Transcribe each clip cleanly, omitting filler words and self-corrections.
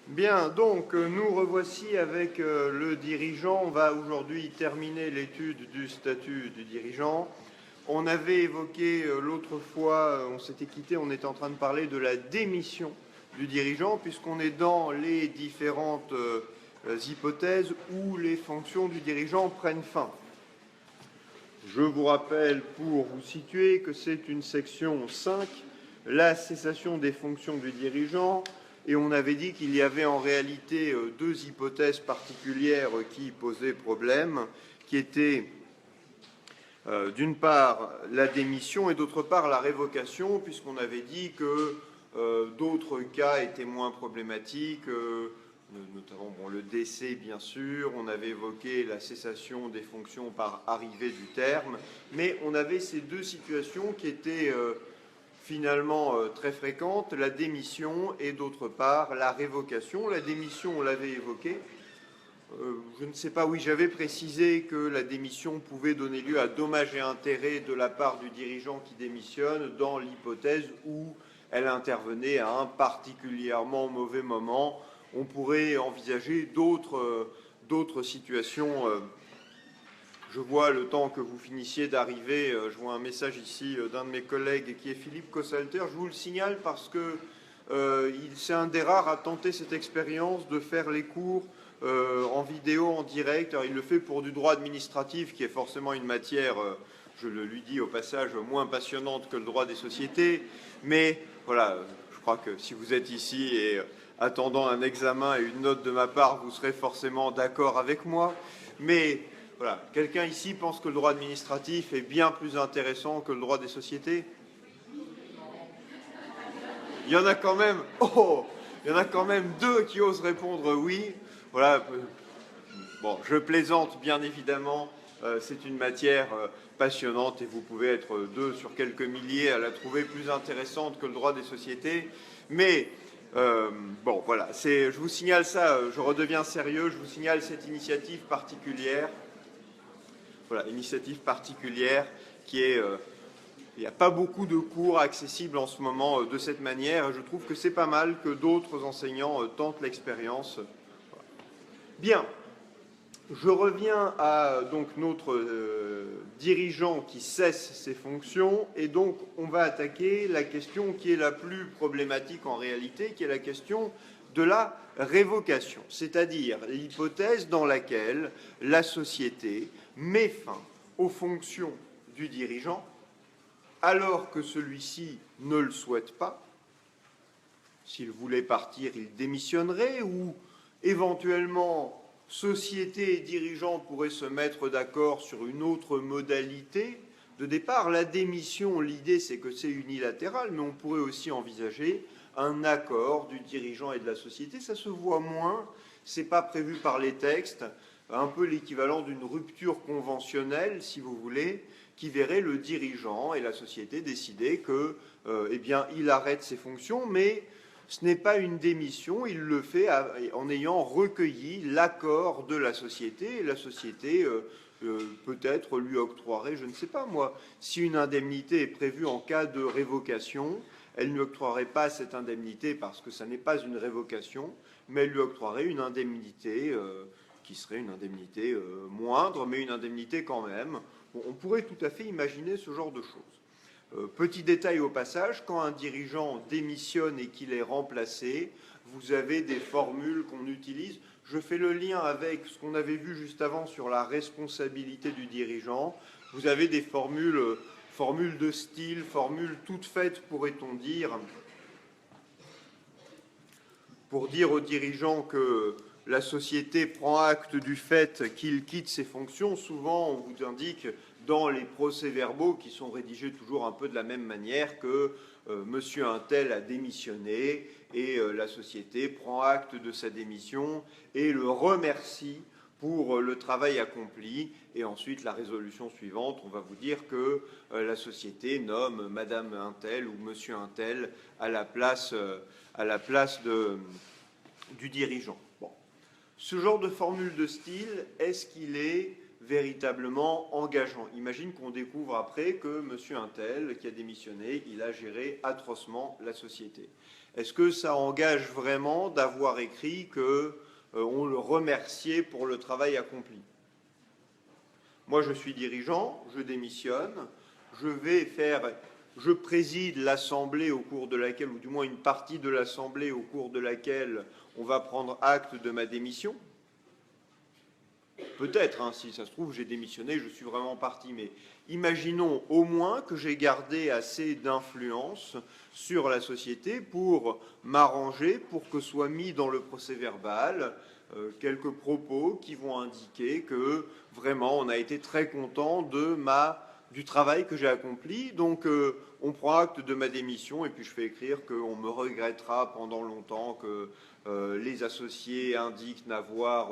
Bien, donc nous revoici avec le dirigeant. On va aujourd'hui terminer l'étude du statut du dirigeant. On avait évoqué l'autre fois, on s'était quitté, on était en train de parler de la démission du dirigeant, puisqu'on est dans les différentes hypothèses où les fonctions du dirigeant prennent fin. Je vous rappelle, pour vous situer, que c'est une section 5, la cessation des fonctions du dirigeant, et on avait dit qu'il y avait en réalité deux hypothèses particulières qui posaient problème, qui étaient d'une part la démission et d'autre part la révocation, puisqu'on avait dit que d'autres cas étaient moins problématiques, notamment le décès bien sûr, on avait évoqué la cessation des fonctions par arrivée du terme, mais on avait ces deux situations qui étaient finalement très fréquentes, la démission et d'autre part la révocation. La démission, on l'avait évoqué. Je ne sais pas, oui, j'avais précisé que la démission pouvait donner lieu à dommages et intérêts de la part du dirigeant qui démissionne dans l'hypothèse où elle intervenait à un particulièrement mauvais moment. On pourrait envisager d'autres situations. Je vois le temps que vous finissiez d'arriver, je vois un message ici d'un de mes collègues qui est Philippe Cossalter. Je vous le signale parce que c'est un des rares à tenter cette expérience de faire les cours en vidéo, en direct. Alors, il le fait pour du droit administratif, qui est forcément une matière, je le lui dis au passage, moins passionnante que le droit des sociétés. Mais voilà, je crois que si vous êtes ici et attendant un examen et une note de ma part, vous serez forcément d'accord avec moi. Mais voilà, quelqu'un ici pense que le droit administratif est bien plus intéressant que le droit des sociétés? Il y en a quand même, il y en a quand même deux qui osent répondre oui. Voilà, bon, je plaisante bien évidemment, c'est une matière passionnante et vous pouvez être deux sur quelques milliers à la trouver plus intéressante que le droit des sociétés. Mais bon, voilà, je vous signale ça, je redeviens sérieux, je vous signale cette initiative particulière. Voilà, initiative particulière qui est... il n'y a pas beaucoup de cours accessibles en ce moment de cette manière. Je trouve que c'est pas mal que d'autres enseignants tentent l'expérience. Bien, je reviens à donc notre dirigeant qui cesse ses fonctions et donc on va attaquer la question qui est la plus problématique en réalité, qui est la question de la révocation, c'est-à-dire l'hypothèse dans laquelle la société met fin aux fonctions du dirigeant alors que celui-ci ne le souhaite pas. S'il voulait partir, il démissionnerait ou éventuellement société et dirigeants pourraient se mettre d'accord sur une autre modalité de départ. La démission, l'idée c'est que c'est unilatéral, mais on pourrait aussi envisager un accord du dirigeant et de la société. Ça se voit moins, c'est pas prévu par les textes, un peu l'équivalent d'une rupture conventionnelle, si vous voulez, qui verrait le dirigeant et la société décider que, eh bien, il arrête ses fonctions, mais ce n'est pas une démission, il le fait en ayant recueilli l'accord de la société, et la société peut-être lui octroierait, je ne sais pas moi, si une indemnité est prévue en cas de révocation, elle ne lui octroierait pas cette indemnité parce que ça n'est pas une révocation, mais elle lui octroierait une indemnité qui serait une indemnité moindre, mais une indemnité quand même. Bon, on pourrait tout à fait imaginer ce genre de choses. Petit détail au passage, quand un dirigeant démissionne et qu'il est remplacé, vous avez des formules qu'on utilise. Je fais le lien avec ce qu'on avait vu juste avant sur la responsabilité du dirigeant. Vous avez des formules de style, formules toutes faites, pourrait-on dire, pour dire au dirigeant que la société prend acte du fait qu'il quitte ses fonctions. Souvent, on vous indique dans les procès-verbaux, qui sont rédigés toujours un peu de la même manière, que monsieur untel a démissionné et la société prend acte de sa démission et le remercie pour le travail accompli. Et ensuite, la résolution suivante, on va vous dire que la société nomme madame untel ou monsieur untel à la place du dirigeant. Bon. Ce genre de formule de style, est-ce qu'il est véritablement engageant? Imagine qu'on découvre après que monsieur untel, qui a démissionné, il a géré atrocement la société. Est-ce que ça engage vraiment d'avoir écrit qu'on le remerciait pour le travail accompli? Moi, je suis dirigeant, je démissionne, je préside l'Assemblée au cours de laquelle, ou du moins une partie de l'Assemblée au cours de laquelle on va prendre acte de ma démission. Peut-être, hein, si ça se trouve, j'ai démissionné, je suis vraiment parti, mais imaginons au moins que j'ai gardé assez d'influence sur la société pour m'arranger, pour que soit mis dans le procès-verbal quelques propos qui vont indiquer que vraiment on a été très content du travail que j'ai accompli. Donc on prend acte de ma démission et puis je fais écrire qu'on me regrettera pendant longtemps, que les associés indiquent n'avoir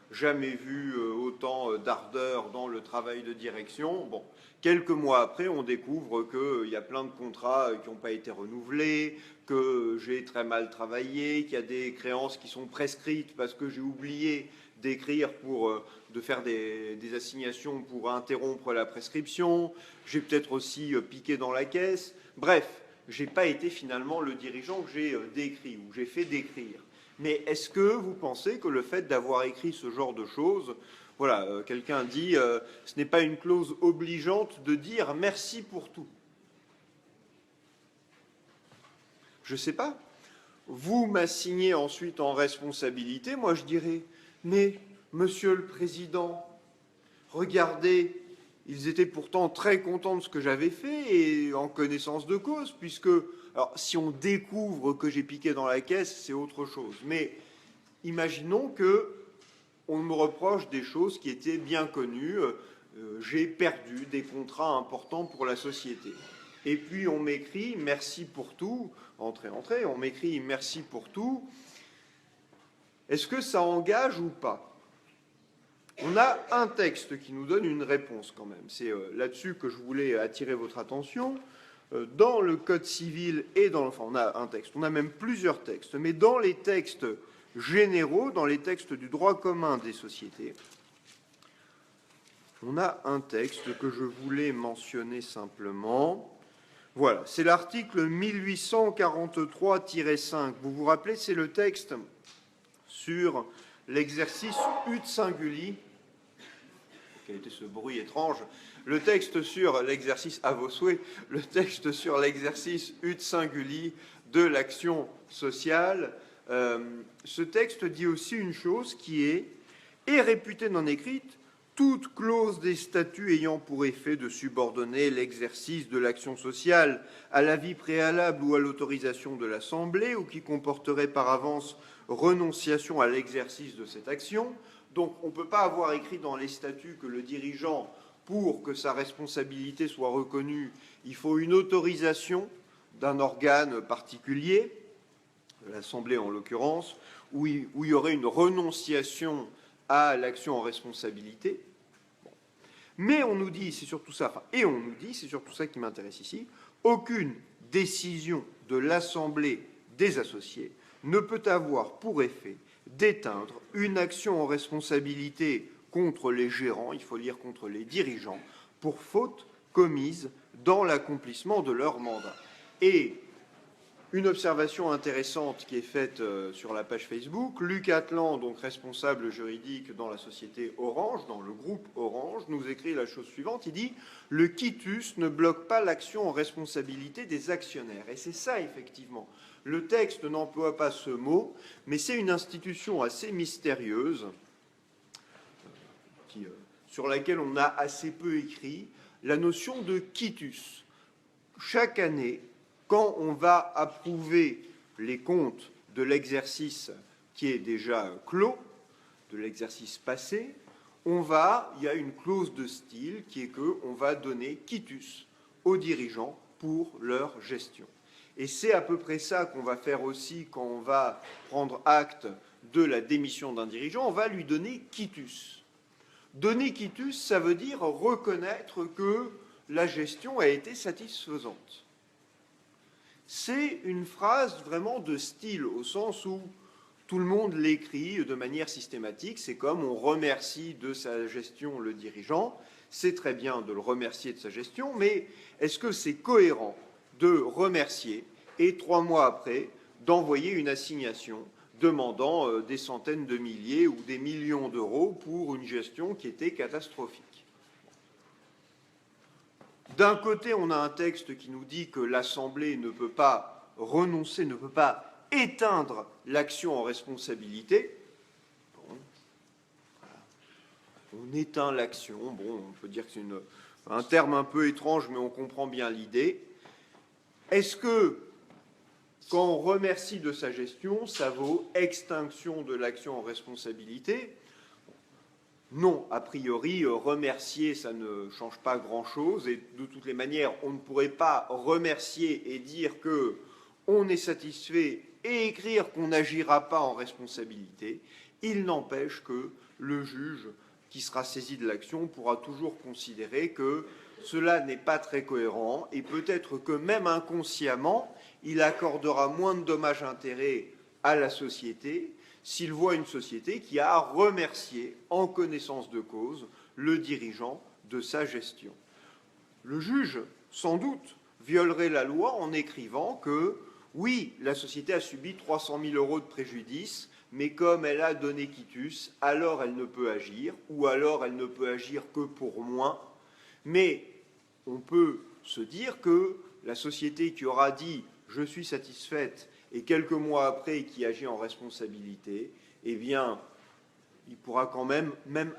jamais vu autant d'ardeur dans le travail de direction. Bon, quelques mois après, on découvre qu'il y a plein de contrats qui n'ont pas été renouvelés, que j'ai très mal travaillé, qu'il y a des créances qui sont prescrites parce que j'ai oublié d'écrire de faire des assignations pour interrompre la prescription. J'ai peut-être aussi piqué dans la caisse. Bref, je n'ai pas été finalement le dirigeant que j'ai décrit ou j'ai fait décrire. Mais est-ce que vous pensez que le fait d'avoir écrit ce genre de choses, voilà, quelqu'un dit ce n'est pas une clause obligeante de dire merci pour tout? Je ne sais pas. Vous m'assignez ensuite en responsabilité, moi je dirais mais, Monsieur le Président, regardez, ils étaient pourtant très contents de ce que j'avais fait et en connaissance de cause, puisque, alors si on découvre que j'ai piqué dans la caisse, c'est autre chose. Mais imaginons qu'on me reproche des choses qui étaient bien connues. J'ai perdu des contrats importants pour la société. Et puis on m'écrit merci pour tout, entrez, on m'écrit merci pour tout. Est-ce que ça engage ou pas? On a un texte qui nous donne une réponse quand même. C'est là-dessus que je voulais attirer votre attention. Dans le Code civil et enfin on a un texte, on a même plusieurs textes, mais dans les textes généraux, dans les textes du droit commun des sociétés, on a un texte que je voulais mentionner simplement. Voilà, c'est l'article 1843-5. Vous vous rappelez, c'est le texte sur l'exercice ut singuli. Quel était ce bruit étrange? Le texte sur l'exercice, à vos souhaits, le texte sur l'exercice ut singuli de l'action sociale. Ce texte dit aussi une chose qui est réputée non écrite toute clause des statuts ayant pour effet de subordonner l'exercice de l'action sociale à l'avis préalable ou à l'autorisation de l'Assemblée ou qui comporterait par avance renonciation à l'exercice de cette action. Donc on ne peut pas avoir écrit dans les statuts que le dirigeant, pour que sa responsabilité soit reconnue, il faut une autorisation d'un organe particulier, l'Assemblée en l'occurrence, où il y aurait une renonciation à l'action en responsabilité. Bon. Mais on nous dit, c'est surtout ça, c'est surtout ça qui m'intéresse ici, aucune décision de l'Assemblée des associés ne peut avoir pour effet d'éteindre une action en responsabilité contre les gérants, il faut lire contre les dirigeants, pour faute commise dans l'accomplissement de leur mandat. Et une observation intéressante qui est faite sur la page Facebook, Luc Atlan, donc responsable juridique dans la société Orange, dans le groupe Orange, nous écrit la chose suivante, il dit « Le quitus ne bloque pas l'action en responsabilité des actionnaires ». Et c'est ça, effectivement. Le texte n'emploie pas ce mot, mais c'est une institution assez mystérieuse sur laquelle on a assez peu écrit, la notion de quitus. Chaque année, quand on va approuver les comptes de l'exercice qui est déjà clos, de l'exercice passé, il y a une clause de style qui est qu'on va donner quitus aux dirigeants pour leur gestion. Et c'est à peu près ça qu'on va faire aussi quand on va prendre acte de la démission d'un dirigeant, on va lui donner quitus. Donner quitus, ça veut dire reconnaître que la gestion a été satisfaisante. C'est une phrase vraiment de style, au sens où tout le monde l'écrit de manière systématique. C'est comme on remercie de sa gestion le dirigeant. C'est très bien de le remercier de sa gestion, mais est-ce que c'est cohérent de remercier et 3 mois après d'envoyer une assignation demandant des centaines de milliers ou des millions d'euros pour une gestion qui était catastrophique. D'un côté, on a un texte qui nous dit que l'Assemblée ne peut pas renoncer, ne peut pas éteindre l'action en responsabilité. Bon, voilà. On éteint l'action, bon, on peut dire que c'est un terme un peu étrange, mais on comprend bien l'idée. Est-ce que, quand on remercie de sa gestion, ça vaut extinction de l'action en responsabilité? Non, a priori, remercier, ça ne change pas grand-chose, et de toutes les manières, on ne pourrait pas remercier et dire qu'on est satisfait et écrire qu'on n'agira pas en responsabilité. Il n'empêche que le juge qui sera saisi de l'action pourra toujours considérer que cela n'est pas très cohérent, et peut-être que même inconsciemment, il accordera moins de dommages-intérêts à la société s'il voit une société qui a remercié en connaissance de cause le dirigeant de sa gestion. Le juge, sans doute, violerait la loi en écrivant que, oui, la société a subi 300 000 euros de préjudice, mais comme elle a donné quitus, alors elle ne peut agir, ou alors elle ne peut agir que pour moins. Mais on peut se dire que la société qui aura dit « je suis satisfaite » et quelques mois après qui agit en responsabilité, eh bien, il pourra quand même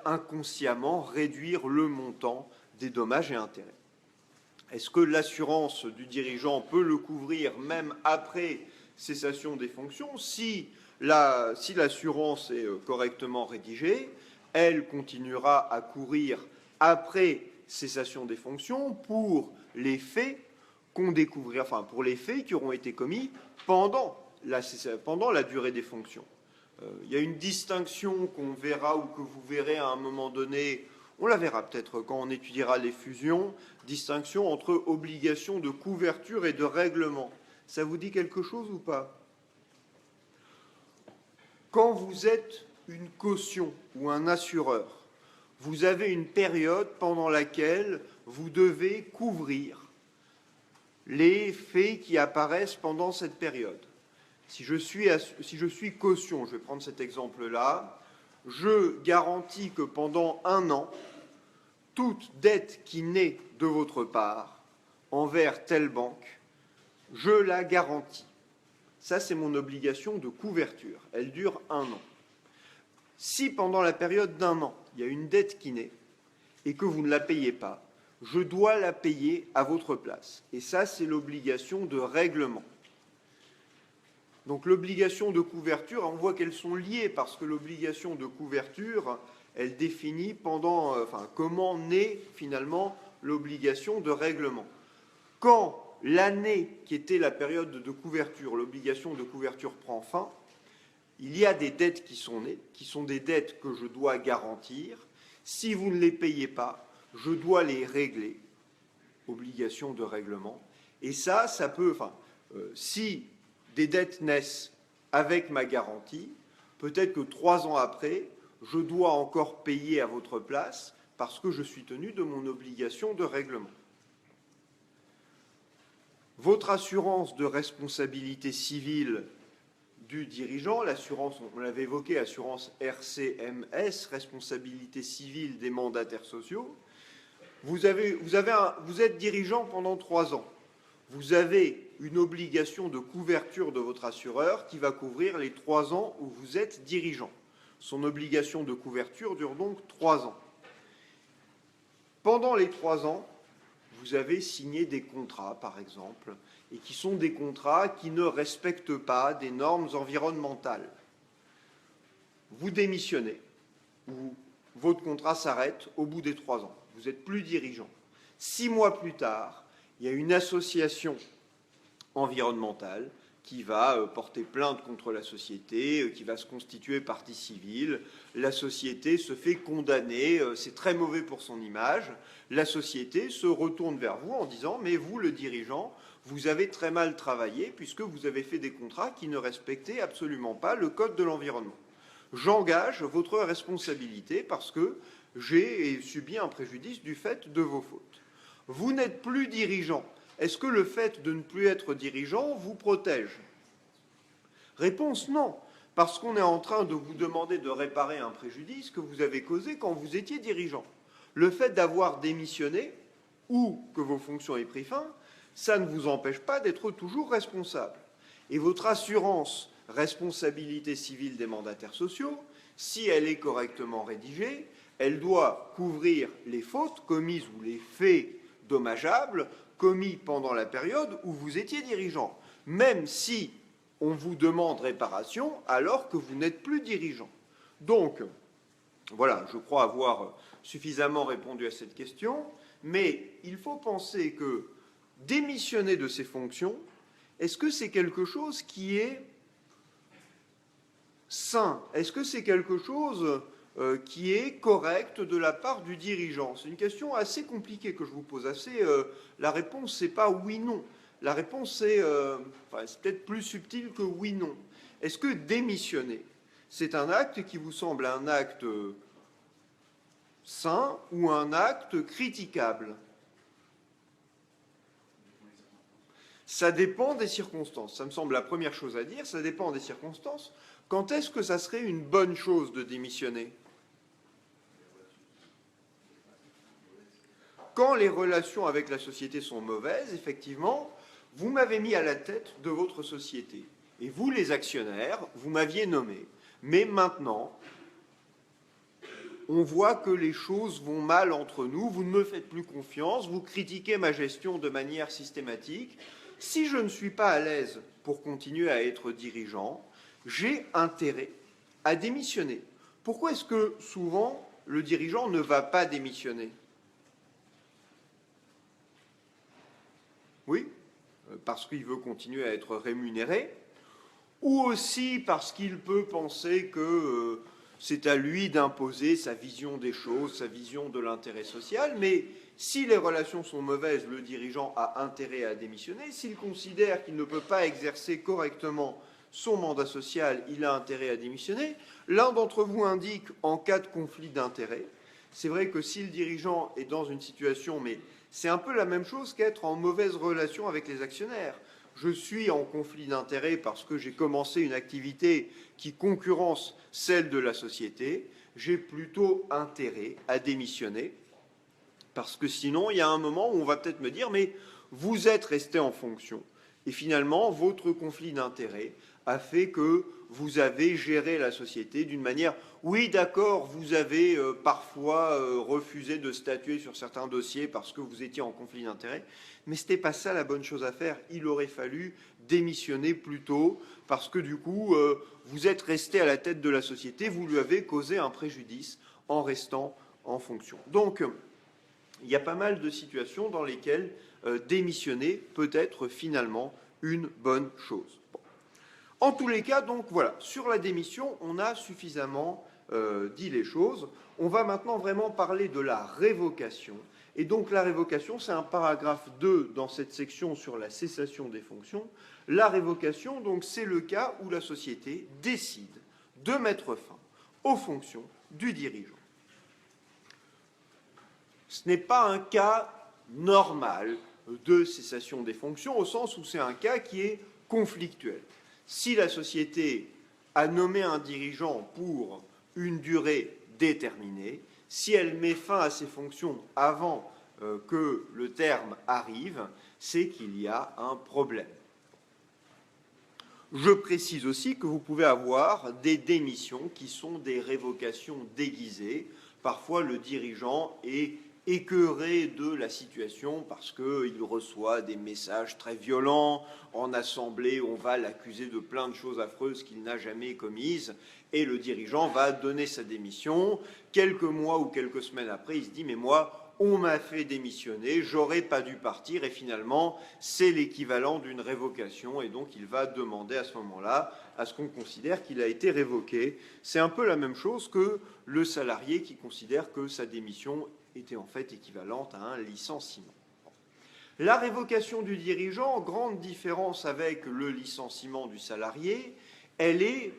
inconsciemment, réduire le montant des dommages et intérêts. Est-ce que l'assurance du dirigeant peut le couvrir même après cessation des fonctions? Si l'assurance est correctement rédigée, elle continuera à courir après cessation des fonctions pour les faits qu'on découvrira, enfin pour les faits qui auront été commis pendant la durée des fonctions. Il y a une distinction qu'on verra ou que vous verrez à un moment donné, on la verra peut-être quand on étudiera les fusions, distinction entre obligation de couverture et de règlement. Ça vous dit quelque chose ou pas? Quand vous êtes une caution ou un assureur, vous avez une période pendant laquelle vous devez couvrir les faits qui apparaissent pendant cette période. Si je suis caution, je vais prendre cet exemple-là, je garantis que pendant 1 an, toute dette qui naît de votre part envers telle banque, je la garantis. Ça, c'est mon obligation de couverture. Elle dure 1 an. Si pendant la période d'1 an, il y a une dette qui naît et que vous ne la payez pas, je dois la payer à votre place. Et ça, c'est l'obligation de règlement. Donc l'obligation de couverture, on voit qu'elles sont liées parce que l'obligation de couverture, elle définit comment naît finalement l'obligation de règlement. Quand l'année qui était la période de couverture, l'obligation de couverture prend fin, il y a des dettes qui sont nées, qui sont des dettes que je dois garantir. Si vous ne les payez pas, je dois les régler, obligation de règlement. Et ça peut, si des dettes naissent avec ma garantie, peut-être que 3 ans après, je dois encore payer à votre place parce que je suis tenu de mon obligation de règlement. Votre assurance de responsabilité civile du dirigeant, l'assurance, on l'avait évoqué, assurance RCMS, responsabilité civile des mandataires sociaux, vous êtes dirigeant pendant 3 ans. Vous avez une obligation de couverture de votre assureur qui va couvrir les 3 ans où vous êtes dirigeant. Son obligation de couverture dure donc 3 ans. Pendant les 3 ans, vous avez signé des contrats, par exemple, et qui sont des contrats qui ne respectent pas des normes environnementales. Vous démissionnez, ou votre contrat s'arrête au bout des 3 ans. Vous n'êtes plus dirigeant. 6 mois plus tard, il y a une association environnementale qui va porter plainte contre la société, qui va se constituer partie civile. La société se fait condamner, c'est très mauvais pour son image. La société se retourne vers vous en disant « Mais vous, le dirigeant, vous avez très mal travaillé puisque vous avez fait des contrats qui ne respectaient absolument pas le code de l'environnement. J'engage votre responsabilité parce que j'ai subi un préjudice du fait de vos fautes. Vous n'êtes plus dirigeant. Est-ce que le fait de ne plus être dirigeant vous protège? Réponse non, parce qu'on est en train de vous demander de réparer un préjudice que vous avez causé quand vous étiez dirigeant. Le fait d'avoir démissionné ou que vos fonctions aient pris fin, ça ne vous empêche pas d'être toujours responsable. Et votre assurance responsabilité civile des mandataires sociaux, si elle est correctement rédigée, elle doit couvrir les fautes commises ou les faits dommageables commis pendant la période où vous étiez dirigeant, même si on vous demande réparation alors que vous n'êtes plus dirigeant. Donc, voilà, je crois avoir suffisamment répondu à cette question, mais il faut penser que démissionner de ses fonctions, est-ce que c'est quelque chose qui est sain? Est-ce que c'est quelque chose qui est correct de la part du dirigeant? C'est une question assez compliquée que je vous pose. La réponse, c'est pas oui-non. La réponse, c'est peut-être plus subtil que oui-non. Est-ce que démissionner, c'est un acte qui vous semble un acte sain ou un acte critiquable? Ça dépend des circonstances. Ça me semble la première chose à dire. Ça dépend des circonstances. Quand est-ce que ça serait une bonne chose de démissionner? Quand les relations avec la société sont mauvaises, effectivement, vous m'avez mis à la tête de votre société. Et vous, les actionnaires, vous m'aviez nommé. Mais maintenant, on voit que les choses vont mal entre nous, vous ne me faites plus confiance, vous critiquez ma gestion de manière systématique. Si je ne suis pas à l'aise pour continuer à être dirigeant, j'ai intérêt à démissionner. Pourquoi est-ce que souvent le dirigeant ne va pas démissionner? Oui, parce qu'il veut continuer à être rémunéré, ou aussi parce qu'il peut penser que c'est à lui d'imposer sa vision des choses, sa vision de l'intérêt social, mais si les relations sont mauvaises, le dirigeant a intérêt à démissionner. S'il considère qu'il ne peut pas exercer correctement son mandat social, il a intérêt à démissionner. L'un d'entre vous indique en cas de conflit d'intérêts. C'est vrai que si le dirigeant est dans une situation, mais c'est un peu la même chose qu'être en mauvaise relation avec les actionnaires. Je suis en conflit d'intérêts parce que j'ai commencé une activité qui concurrence celle de la société. J'ai plutôt intérêt à démissionner parce que sinon, il y a un moment où on va peut-être me dire « mais vous êtes resté en fonction ». Et finalement, votre conflit d'intérêts a fait que vous avez géré la société d'une manière… Oui, d'accord, vous avez parfois refusé de statuer sur certains dossiers parce que vous étiez en conflit d'intérêts, mais ce n'était pas ça la bonne chose à faire. Il aurait fallu démissionner plus tôt parce que du coup, vous êtes resté à la tête de la société, vous lui avez causé un préjudice en restant en fonction. Donc, il y a pas mal de situations dans lesquelles démissionner peut être finalement une bonne chose. Bon. En tous les cas, donc voilà, sur la démission, on a suffisamment dit les choses. On va maintenant vraiment parler de la révocation. Et donc la révocation, c'est un paragraphe 2 dans cette section sur la cessation des fonctions. La révocation, donc, c'est le cas où la société décide de mettre fin aux fonctions du dirigeant. Ce n'est pas un cas normal de cessation des fonctions, au sens où c'est un cas qui est conflictuel. Si la société a nommé un dirigeant pour une durée déterminée, si elle met fin à ses fonctions avant que le terme arrive, c'est qu'il y a un problème. Je précise aussi que vous pouvez avoir des démissions qui sont des révocations déguisées. Parfois, le dirigeant est écœuré de la situation parce qu'il reçoit des messages très violents. En assemblée, on va l'accuser de plein de choses affreuses qu'il n'a jamais commises et le dirigeant va donner sa démission. Quelques mois ou quelques semaines après, il se dit « mais moi, on m'a fait démissionner, j'aurais pas dû partir » et finalement, c'est l'équivalent d'une révocation et donc il va demander à ce moment-là à ce qu'on considère qu'il a été révoqué. C'est un peu la même chose que le salarié qui considère que sa démission était en fait équivalente à un licenciement. La révocation du dirigeant, grande différence avec le licenciement du salarié, elle est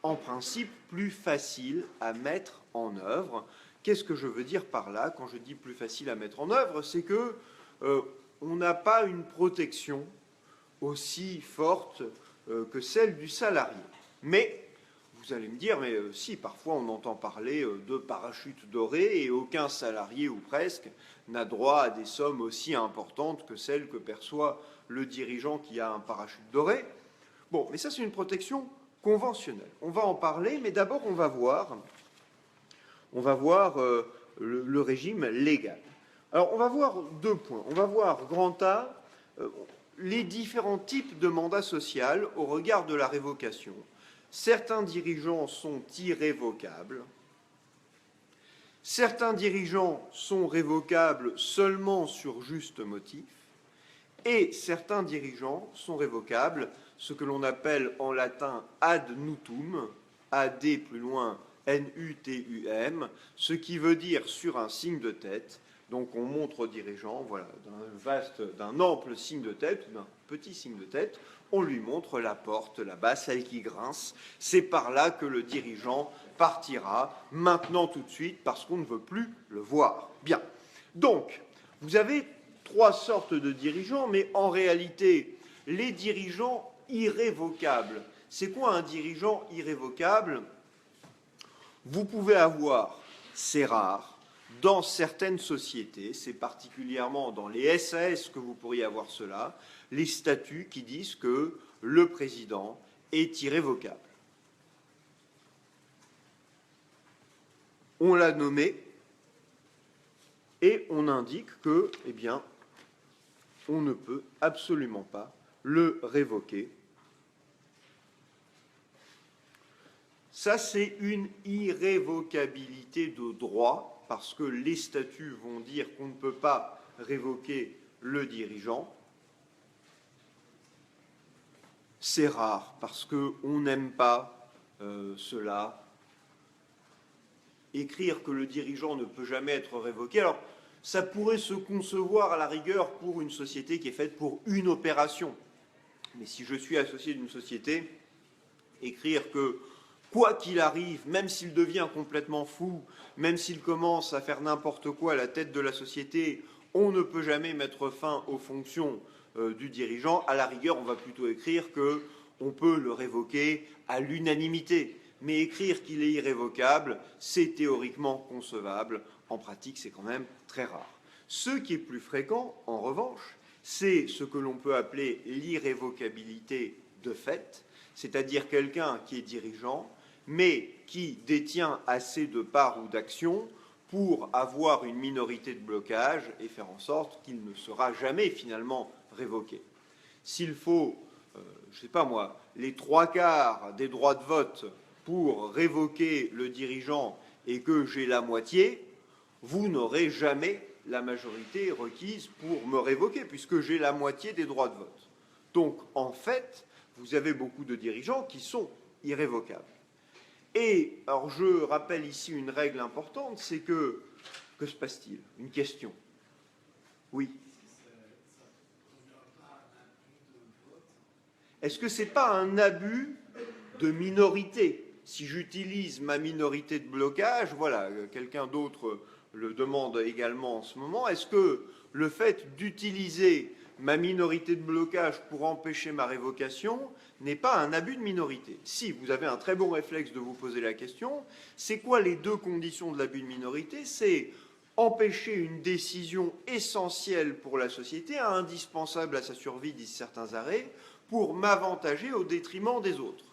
en principe plus facile à mettre en œuvre. Qu'est-ce que je veux dire par là quand je dis plus facile à mettre en œuvre? C'est que on n'a pas une protection aussi forte que celle du salarié. Mais vous allez me dire, mais si, parfois on entend parler de parachutes dorés et aucun salarié ou presque n'a droit à des sommes aussi importantes que celles que perçoit le dirigeant qui a un parachute doré. Bon, mais ça c'est une protection conventionnelle. On va en parler, mais d'abord on va voir le régime légal. Alors on va voir deux points. On va voir, grand A, les différents types de mandats sociaux au regard de la révocation. Certains dirigeants sont irrévocables. Certains dirigeants sont révocables seulement sur juste motif. Et certains dirigeants sont révocables, ce que l'on appelle en latin ad nutum, ad plus loin N-U-T-U-M, ce qui veut dire sur un signe de tête. Donc on montre au dirigeant, voilà, d'un ample signe de tête ou d'un petit signe de tête, on lui montre la porte là-bas, celle qui grince. C'est par là que le dirigeant partira, maintenant tout de suite, parce qu'on ne veut plus le voir. Bien. Donc, vous avez trois sortes de dirigeants, mais en réalité, les dirigeants irrévocables. C'est quoi un dirigeant irrévocable? Vous pouvez avoir, c'est rare, dans certaines sociétés, c'est particulièrement dans les SAS que vous pourriez avoir cela, les statuts qui disent que le président est irrévocable. On l'a nommé et on indique que, eh bien, on ne peut absolument pas le révoquer. Ça, c'est une irrévocabilité de droit, parce que les statuts vont dire qu'on ne peut pas révoquer le dirigeant. C'est rare, parce qu'on n'aime pas cela. Écrire que le dirigeant ne peut jamais être révoqué, alors ça pourrait se concevoir à la rigueur pour une société qui est faite pour une opération. Mais si je suis associé d'une société, écrire que quoi qu'il arrive, même s'il devient complètement fou, même s'il commence à faire n'importe quoi à la tête de la société, on ne peut jamais mettre fin aux fonctions du dirigeant. À la rigueur, on va plutôt écrire qu'on peut le révoquer à l'unanimité. Mais écrire qu'il est irrévocable, c'est théoriquement concevable. En pratique, c'est quand même très rare. Ce qui est plus fréquent, en revanche, c'est ce que l'on peut appeler l'irrévocabilité de fait, c'est-à-dire quelqu'un qui est dirigeant, mais qui détient assez de parts ou d'actions pour avoir une minorité de blocage et faire en sorte qu'il ne sera jamais finalement révoqué. S'il faut, je ne sais pas moi, les 3/4 des droits de vote pour révoquer le dirigeant et que j'ai la moitié, vous n'aurez jamais la majorité requise pour me révoquer, puisque j'ai la moitié des droits de vote. Donc, en fait, vous avez beaucoup de dirigeants qui sont irrévocables. Et, alors je rappelle ici une règle importante, c'est que se passe-t-il? Une question. Oui. Est-ce que ce n'est pas un abus de minorité? Si j'utilise ma minorité de blocage, voilà, quelqu'un d'autre le demande également en ce moment, est-ce que le fait d'utiliser ma minorité de blocage pour empêcher ma révocation n'est pas un abus de minorité? Si vous avez un très bon réflexe de vous poser la question, c'est quoi les deux conditions de l'abus de minorité? C'est empêcher une décision essentielle pour la société, indispensable à sa survie, disent certains arrêts, pour m'avantager au détriment des autres.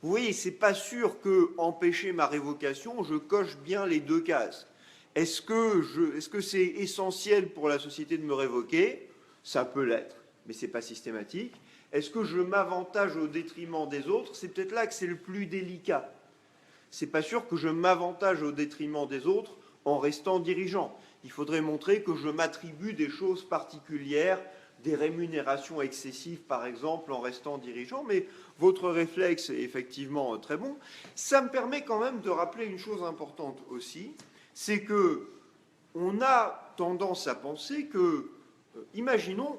Vous voyez, c'est pas sûr que empêcher ma révocation, je coche bien les deux cases. Est-ce que c'est essentiel pour la société de me révoquer? Ça peut l'être, mais ce n'est pas systématique. Est-ce que je m'avantage au détriment des autres? C'est peut-être là que c'est le plus délicat. C'est pas sûr que je m'avantage au détriment des autres en restant dirigeant. Il faudrait montrer que je m'attribue des choses particulières, des rémunérations excessives, par exemple, en restant dirigeant, mais votre réflexe est effectivement très bon. Ça me permet quand même de rappeler une chose importante aussi, c'est qu'on a tendance à penser que, imaginons,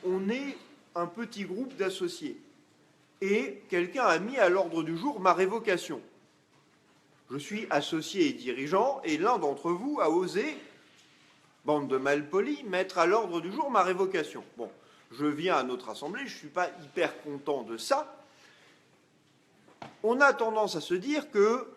on est un petit groupe d'associés, et quelqu'un a mis à l'ordre du jour ma révocation. Je suis associé et dirigeant, et l'un d'entre vous a osé, bande de malpolis, mettre à l'ordre du jour ma révocation. Bon, je viens à notre assemblée, je ne suis pas hyper content de ça, on a tendance à se dire que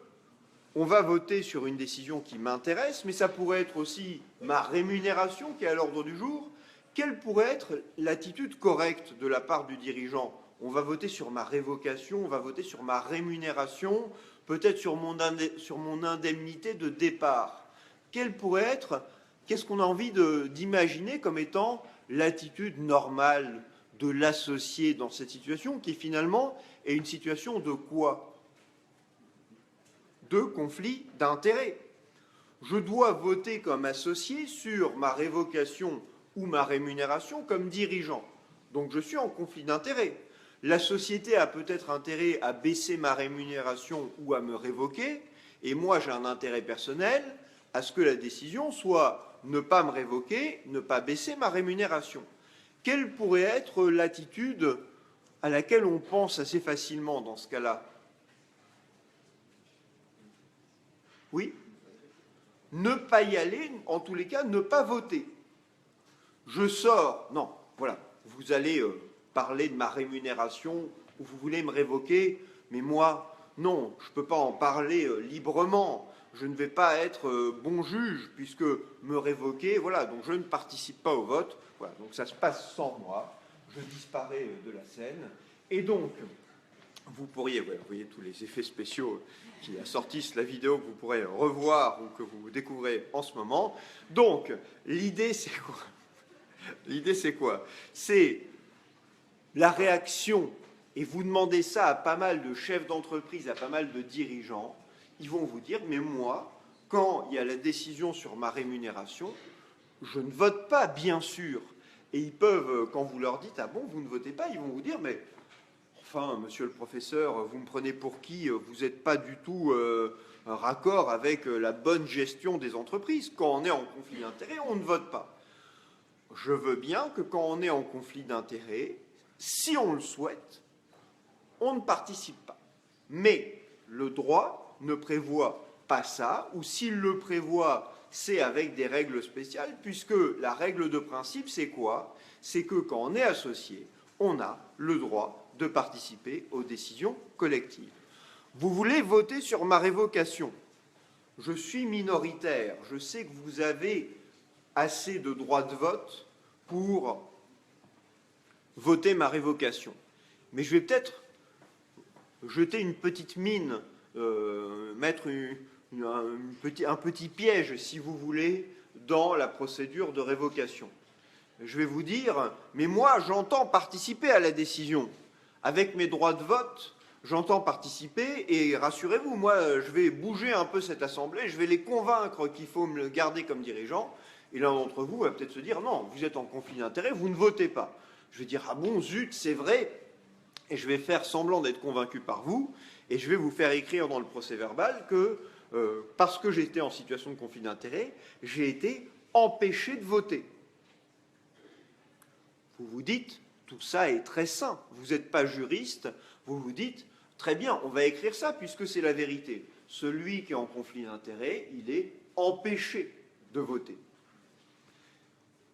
on va voter sur une décision qui m'intéresse, mais ça pourrait être aussi ma rémunération qui est à l'ordre du jour. Quelle pourrait être l'attitude correcte de la part du dirigeant? On va voter sur ma révocation, on va voter sur ma rémunération, peut-être sur mon indemnité de départ. Quelle pourrait être, qu'est-ce qu'on a envie d'imaginer comme étant l'attitude normale de l'associé dans cette situation, qui finalement est une situation de quoi? De conflit d'intérêts. Je dois voter comme associé sur ma révocation ou ma rémunération comme dirigeant. Donc je suis en conflit d'intérêts. La société a peut-être intérêt à baisser ma rémunération ou à me révoquer, et moi j'ai un intérêt personnel à ce que la décision soit ne pas me révoquer, ne pas baisser ma rémunération. Quelle pourrait être l'attitude à laquelle on pense assez facilement dans ce cas-là? Oui? Ne pas y aller, en tous les cas, ne pas voter. Je sors, non, voilà, vous allez parler de ma rémunération ou vous voulez me révoquer, mais moi, non, je ne peux pas en parler librement. Je ne vais pas être bon juge puisque me révoquer, voilà, donc je ne participe pas au vote. Voilà, donc ça se passe sans moi, je disparais de la scène. Et donc, vous pourriez, vous voyez tous les effets spéciaux qui assortissent la vidéo que vous pourrez revoir ou que vous découvrez en ce moment. Donc, l'idée, c'est quoi? L'idée, c'est quoi? C'est la réaction, et vous demandez ça à pas mal de chefs d'entreprise, à pas mal de dirigeants, ils vont vous dire, mais moi, quand il y a la décision sur ma rémunération, je ne vote pas, bien sûr. Et ils peuvent, quand vous leur dites, ah bon, vous ne votez pas, ils vont vous dire, mais enfin, monsieur le professeur, vous me prenez pour qui? Vous n'êtes pas du tout un raccord avec la bonne gestion des entreprises. Quand on est en conflit d'intérêts, on ne vote pas. Je veux bien que quand on est en conflit d'intérêts, si on le souhaite, on ne participe pas. Mais le droit ne prévoit pas ça, ou s'il le prévoit, c'est avec des règles spéciales, puisque la règle de principe, c'est quoi? C'est que quand on est associé, on a le droit de participer aux décisions collectives. Vous voulez voter sur ma révocation? Je suis minoritaire, je sais que vous avez assez de droits de vote pour voter ma révocation. Mais je vais peut-être jeter une petite mine, mettre un petit piège, si vous voulez, dans la procédure de révocation. Je vais vous dire, mais moi, j'entends participer à la décision. Avec mes droits de vote, j'entends participer, et rassurez-vous, moi, je vais bouger un peu cette assemblée, je vais les convaincre qu'il faut me le garder comme dirigeant, et l'un d'entre vous va peut-être se dire, non, vous êtes en conflit d'intérêts, vous ne votez pas. Je vais dire, ah bon, zut, c'est vrai, et je vais faire semblant d'être convaincu par vous, et je vais vous faire écrire dans le procès-verbal que, parce que j'étais en situation de conflit d'intérêts, j'ai été empêché de voter. Vous vous dites, tout ça est très sain. Vous n'êtes pas juriste, vous vous dites, très bien, on va écrire ça puisque c'est la vérité. Celui qui est en conflit d'intérêts, il est empêché de voter.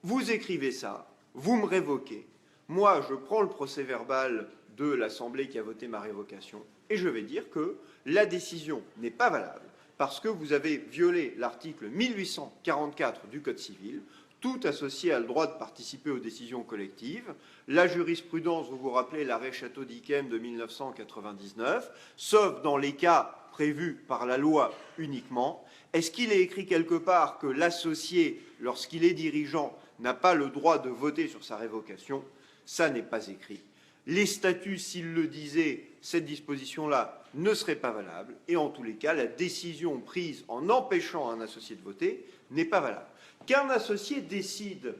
Vous écrivez ça, vous me révoquez. Moi, je prends le procès-verbal de l'Assemblée qui a voté ma révocation et je vais dire que la décision n'est pas valable parce que vous avez violé l'article 1844 du Code civil. Tout associé a le droit de participer aux décisions collectives. La jurisprudence, vous vous rappelez l'arrêt Château-d'Yquem de 1999, sauf dans les cas prévus par la loi uniquement. Est-ce qu'il est écrit quelque part que l'associé, lorsqu'il est dirigeant, n'a pas le droit de voter sur sa révocation? Ça n'est pas écrit. Les statuts, s'ils le disaient, cette disposition-là ne serait pas valable. Et en tous les cas, la décision prise en empêchant un associé de voter n'est pas valable. Qu'un associé décide,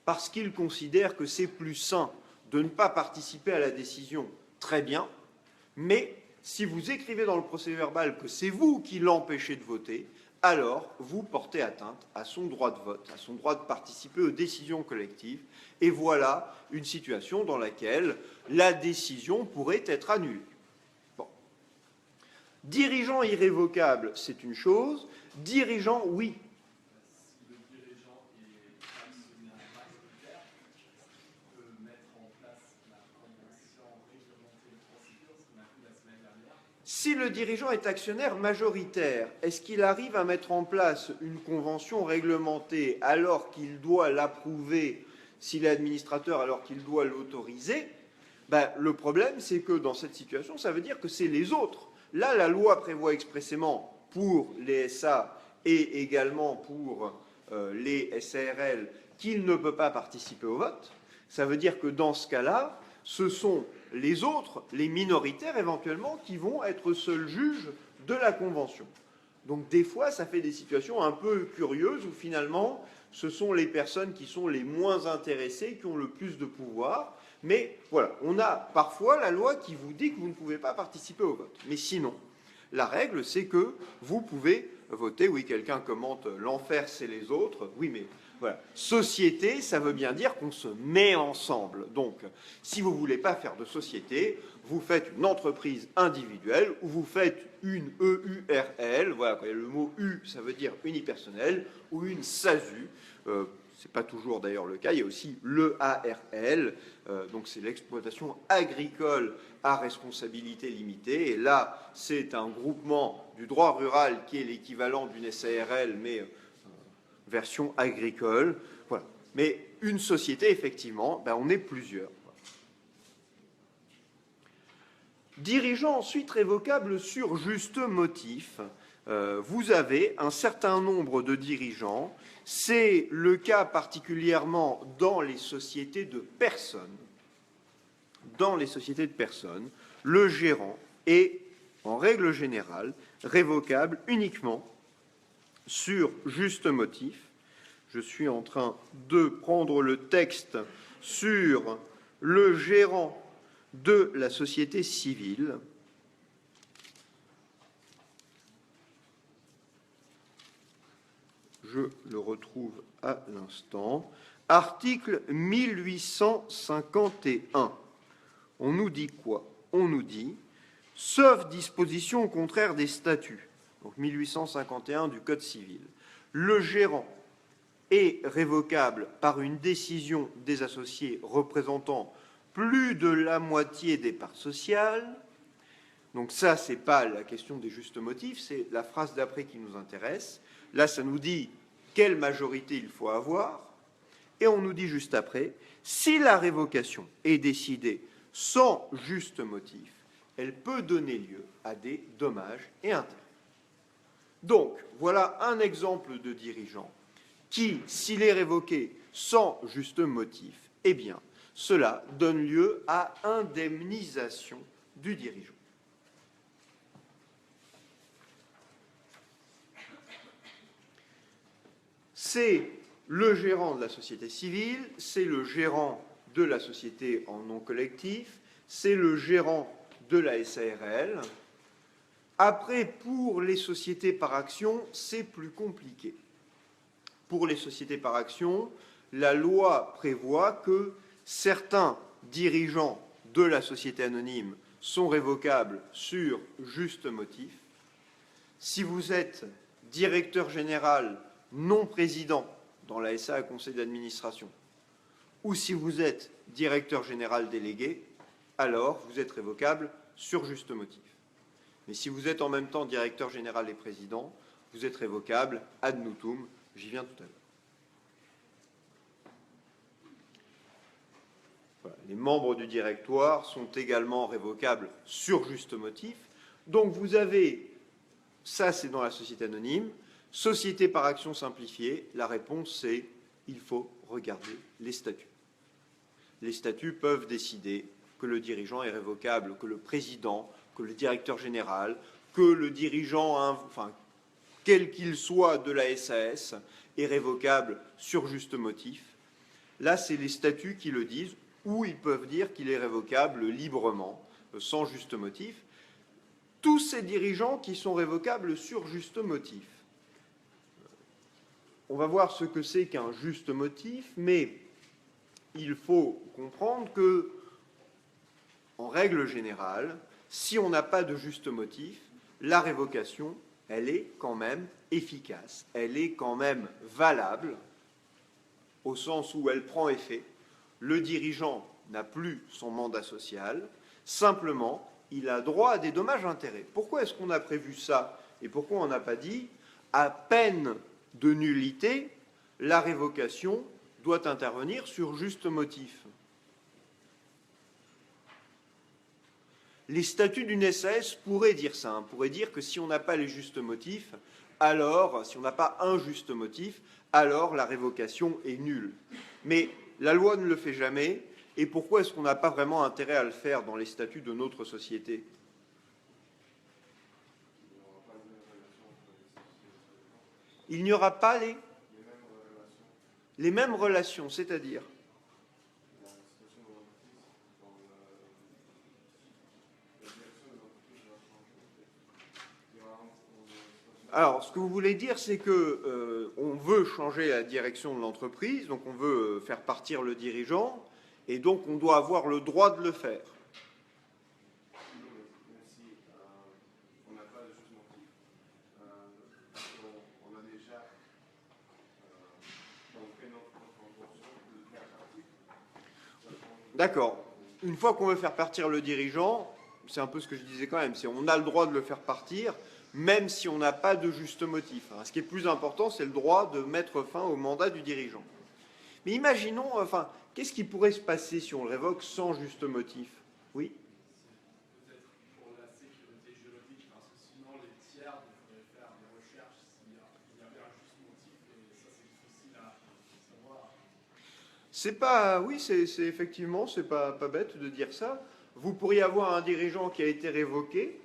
parce qu'il considère que c'est plus sain de ne pas participer à la décision, très bien, mais si vous écrivez dans le procès-verbal que c'est vous qui l'empêchez de voter, alors vous portez atteinte à son droit de vote, à son droit de participer aux décisions collectives, et voilà une situation dans laquelle la décision pourrait être annulée. Bon. Dirigeant irrévocable, c'est une chose. Dirigeant, oui. Si le dirigeant est actionnaire majoritaire, est-ce qu'il arrive à mettre en place une convention réglementée alors qu'il doit l'approuver, s'il est administrateur, alors qu'il doit l'autoriser? Le problème, c'est que dans cette situation, ça veut dire que c'est les autres. Là, la loi prévoit expressément pour les SA et également pour les SARL qu'il ne peut pas participer au vote. Ça veut dire que dans ce cas-là, ce sont les autres, les minoritaires éventuellement, qui vont être seuls juges de la Convention. Donc des fois, ça fait des situations un peu curieuses où finalement, ce sont les personnes qui sont les moins intéressées, qui ont le plus de pouvoir. Mais voilà, on a parfois la loi qui vous dit que vous ne pouvez pas participer au vote. Mais sinon, la règle, c'est que vous pouvez voter. Oui, quelqu'un commente « l'enfer, c'est les autres ». Oui, mais voilà. Société, ça veut bien dire qu'on se met ensemble. Donc, si vous ne voulez pas faire de société, vous faites une entreprise individuelle ou vous faites une EURL. Voilà, le mot U, ça veut dire unipersonnel, ou une SASU. Ce n'est pas toujours d'ailleurs le cas. Il y a aussi l'EARL. Donc, c'est l'exploitation agricole à responsabilité limitée. Et là, c'est un groupement du droit rural qui est l'équivalent d'une SARL, mais version agricole. Voilà. Mais une société, effectivement, on est plusieurs. Dirigeant ensuite révocable sur juste motif. Vous avez un certain nombre de dirigeants. C'est le cas particulièrement dans les sociétés de personnes. Dans les sociétés de personnes, le gérant est, en règle générale, révocable uniquement sur juste motif. Je suis en train de prendre le texte sur le gérant de la société civile. Je le retrouve à l'instant. Article 1851. On nous dit quoi? On nous dit, sauf disposition au contraire des statuts, donc 1851 du Code civil, le gérant est révocable par une décision des associés représentant plus de la moitié des parts sociales. Donc ça, ce n'est pas la question des justes motifs, c'est la phrase d'après qui nous intéresse. Là, ça nous dit quelle majorité il faut avoir. Et on nous dit juste après, si la révocation est décidée sans juste motif, elle peut donner lieu à des dommages et intérêts. Donc, voilà un exemple de dirigeant qui, s'il est révoqué sans juste motif, eh bien, cela donne lieu à indemnisation du dirigeant. C'est le gérant de la société civile, c'est le gérant de la société en non collectif, c'est le gérant de la SARL. Après, pour les sociétés par action, c'est plus compliqué. Pour les sociétés par action, la loi prévoit que certains dirigeants de la société anonyme sont révocables sur juste motif. Si vous êtes directeur général non président dans la SA à conseil d'administration, ou si vous êtes directeur général délégué, alors vous êtes révocable sur juste motif. Mais si vous êtes en même temps directeur général et président, vous êtes révocable ad nutum, j'y viens tout à l'heure. Voilà. Les membres du directoire sont également révocables sur juste motif. Donc vous avez, ça c'est dans la société anonyme, société par action simplifiée, la réponse c'est il faut regarder les statuts. Les statuts peuvent décider que le dirigeant est révocable, que le président, que le directeur général, que le dirigeant, quel qu'il soit de la SAS, est révocable sur juste motif. Là, c'est les statuts qui le disent, ou ils peuvent dire qu'il est révocable librement, sans juste motif. Tous ces dirigeants qui sont révocables sur juste motif. On va voir ce que c'est qu'un juste motif, mais il faut comprendre que, en règle générale, si on n'a pas de juste motif, la révocation, elle est quand même efficace, elle est quand même valable, au sens où elle prend effet. Le dirigeant n'a plus son mandat social, simplement, il a droit à des dommages-intérêts. Pourquoi est-ce qu'on a prévu ça? Et pourquoi on n'a pas dit, à peine de nullité, la révocation doit intervenir sur juste motif? Les statuts d'une SAS pourraient dire ça, pourraient dire que si on n'a pas les justes motifs, alors, si on n'a pas un juste motif, alors la révocation est nulle. Mais la loi ne le fait jamais, et pourquoi est-ce qu'on n'a pas vraiment intérêt à le faire dans les statuts de notre société? Il n'y aura pas les mêmes relations, c'est-à-dire? Alors, ce que vous voulez dire, c'est que on veut changer la direction de l'entreprise, donc on veut faire partir le dirigeant, et donc on doit avoir le droit de le faire. D'accord. Une fois qu'on veut faire partir le dirigeant, c'est un peu ce que je disais quand même, c'est on a le droit de le faire partir, même si on n'a pas de juste motif. Ce qui est plus important, c'est le droit de mettre fin au mandat du dirigeant. Mais imaginons, enfin, qu'est-ce qui pourrait se passer si on le révoque sans juste motif? Oui? Peut-être pour la sécurité juridique, parce que sinon les tiers devraient faire des recherches s'il y avait un juste motif, et ça c'est difficile à savoir. C'est pas, oui, c'est effectivement, c'est pas bête de dire ça. Vous pourriez avoir un dirigeant qui a été révoqué,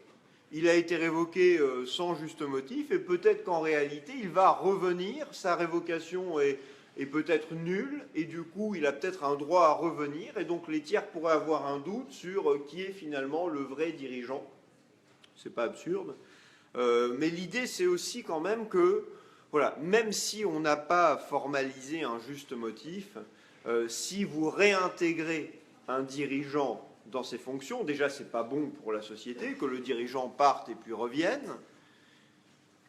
il a été révoqué sans juste motif, et peut-être qu'en réalité, il va revenir, sa révocation est peut-être nulle, et du coup, il a peut-être un droit à revenir, et donc les tiers pourraient avoir un doute sur qui est finalement le vrai dirigeant. C'est pas absurde. Mais l'idée, c'est aussi quand même que, voilà, même si on n'a pas formalisé un juste motif, si vous réintégrez un dirigeant dans ses fonctions, déjà c'est pas bon pour la société que le dirigeant parte et puis revienne.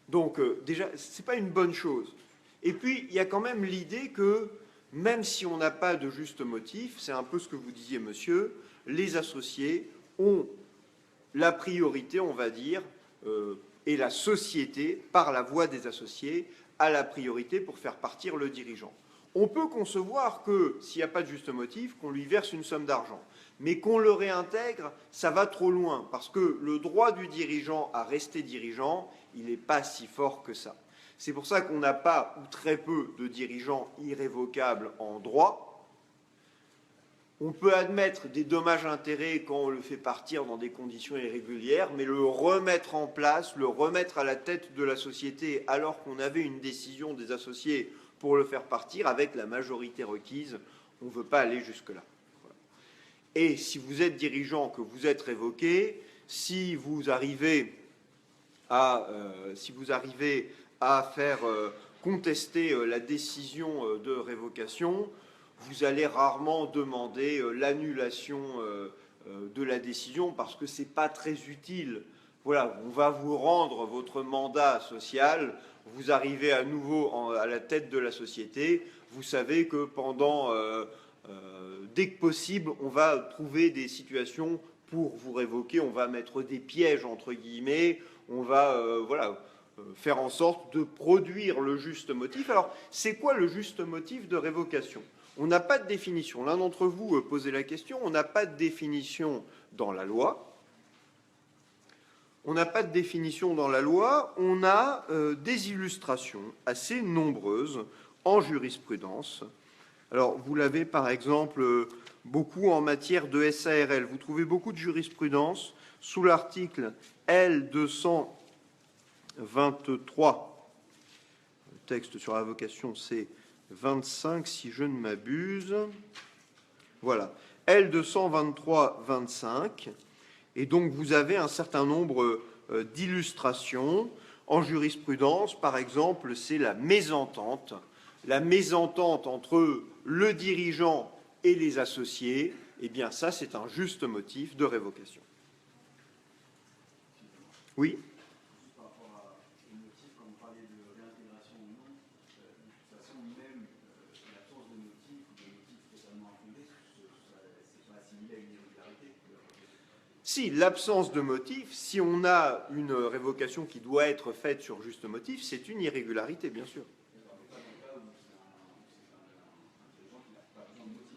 Donc déjà c'est pas une bonne chose. Et puis il y a quand même l'idée que même si on n'a pas de juste motif, c'est un peu ce que vous disiez monsieur, les associés ont la priorité, on va dire, et la société, par la voie des associés, a la priorité pour faire partir le dirigeant. On peut concevoir que, s'il n'y a pas de juste motif, qu'on lui verse une somme d'argent. Mais qu'on le réintègre, ça va trop loin, parce que le droit du dirigeant à rester dirigeant, il n'est pas si fort que ça. C'est pour ça qu'on n'a pas, ou très peu, de dirigeants irrévocables en droit. On peut admettre des dommages-intérêts quand on le fait partir dans des conditions irrégulières, mais le remettre en place, le remettre à la tête de la société alors qu'on avait une décision des associés pour le faire partir avec la majorité requise, on ne veut pas aller jusque-là. Voilà. Et si vous êtes dirigeant, que vous êtes révoqué, si vous arrivez à faire contester la décision de révocation, vous allez rarement demander l'annulation de la décision parce que ce n'est pas très utile. Voilà, on va vous rendre votre mandat social, vous arrivez à nouveau à la tête de la société, vous savez que dès que possible, on va trouver des situations pour vous révoquer, on va mettre des pièges entre guillemets, on va faire en sorte de produire le juste motif. Alors, c'est quoi le juste motif de révocation? On n'a pas de définition. L'un d'entre vous posait la question, on n'a pas de définition dans la loi. On n'a pas de définition dans la loi, on a des illustrations assez nombreuses en jurisprudence. Alors, vous l'avez par exemple beaucoup en matière de SARL. Vous trouvez beaucoup de jurisprudence sous l'article L223. Le texte sur la révocation, c'est 25, si je ne m'abuse. Voilà, L223-25. Et donc, vous avez un certain nombre d'illustrations. En jurisprudence, par exemple, c'est la mésentente. La mésentente entre le dirigeant et les associés, eh bien, ça, c'est un juste motif de révocation. Oui ? si l'absence de motif, si on a une révocation qui doit être faite sur juste motif, c'est une irrégularité, bien sûr.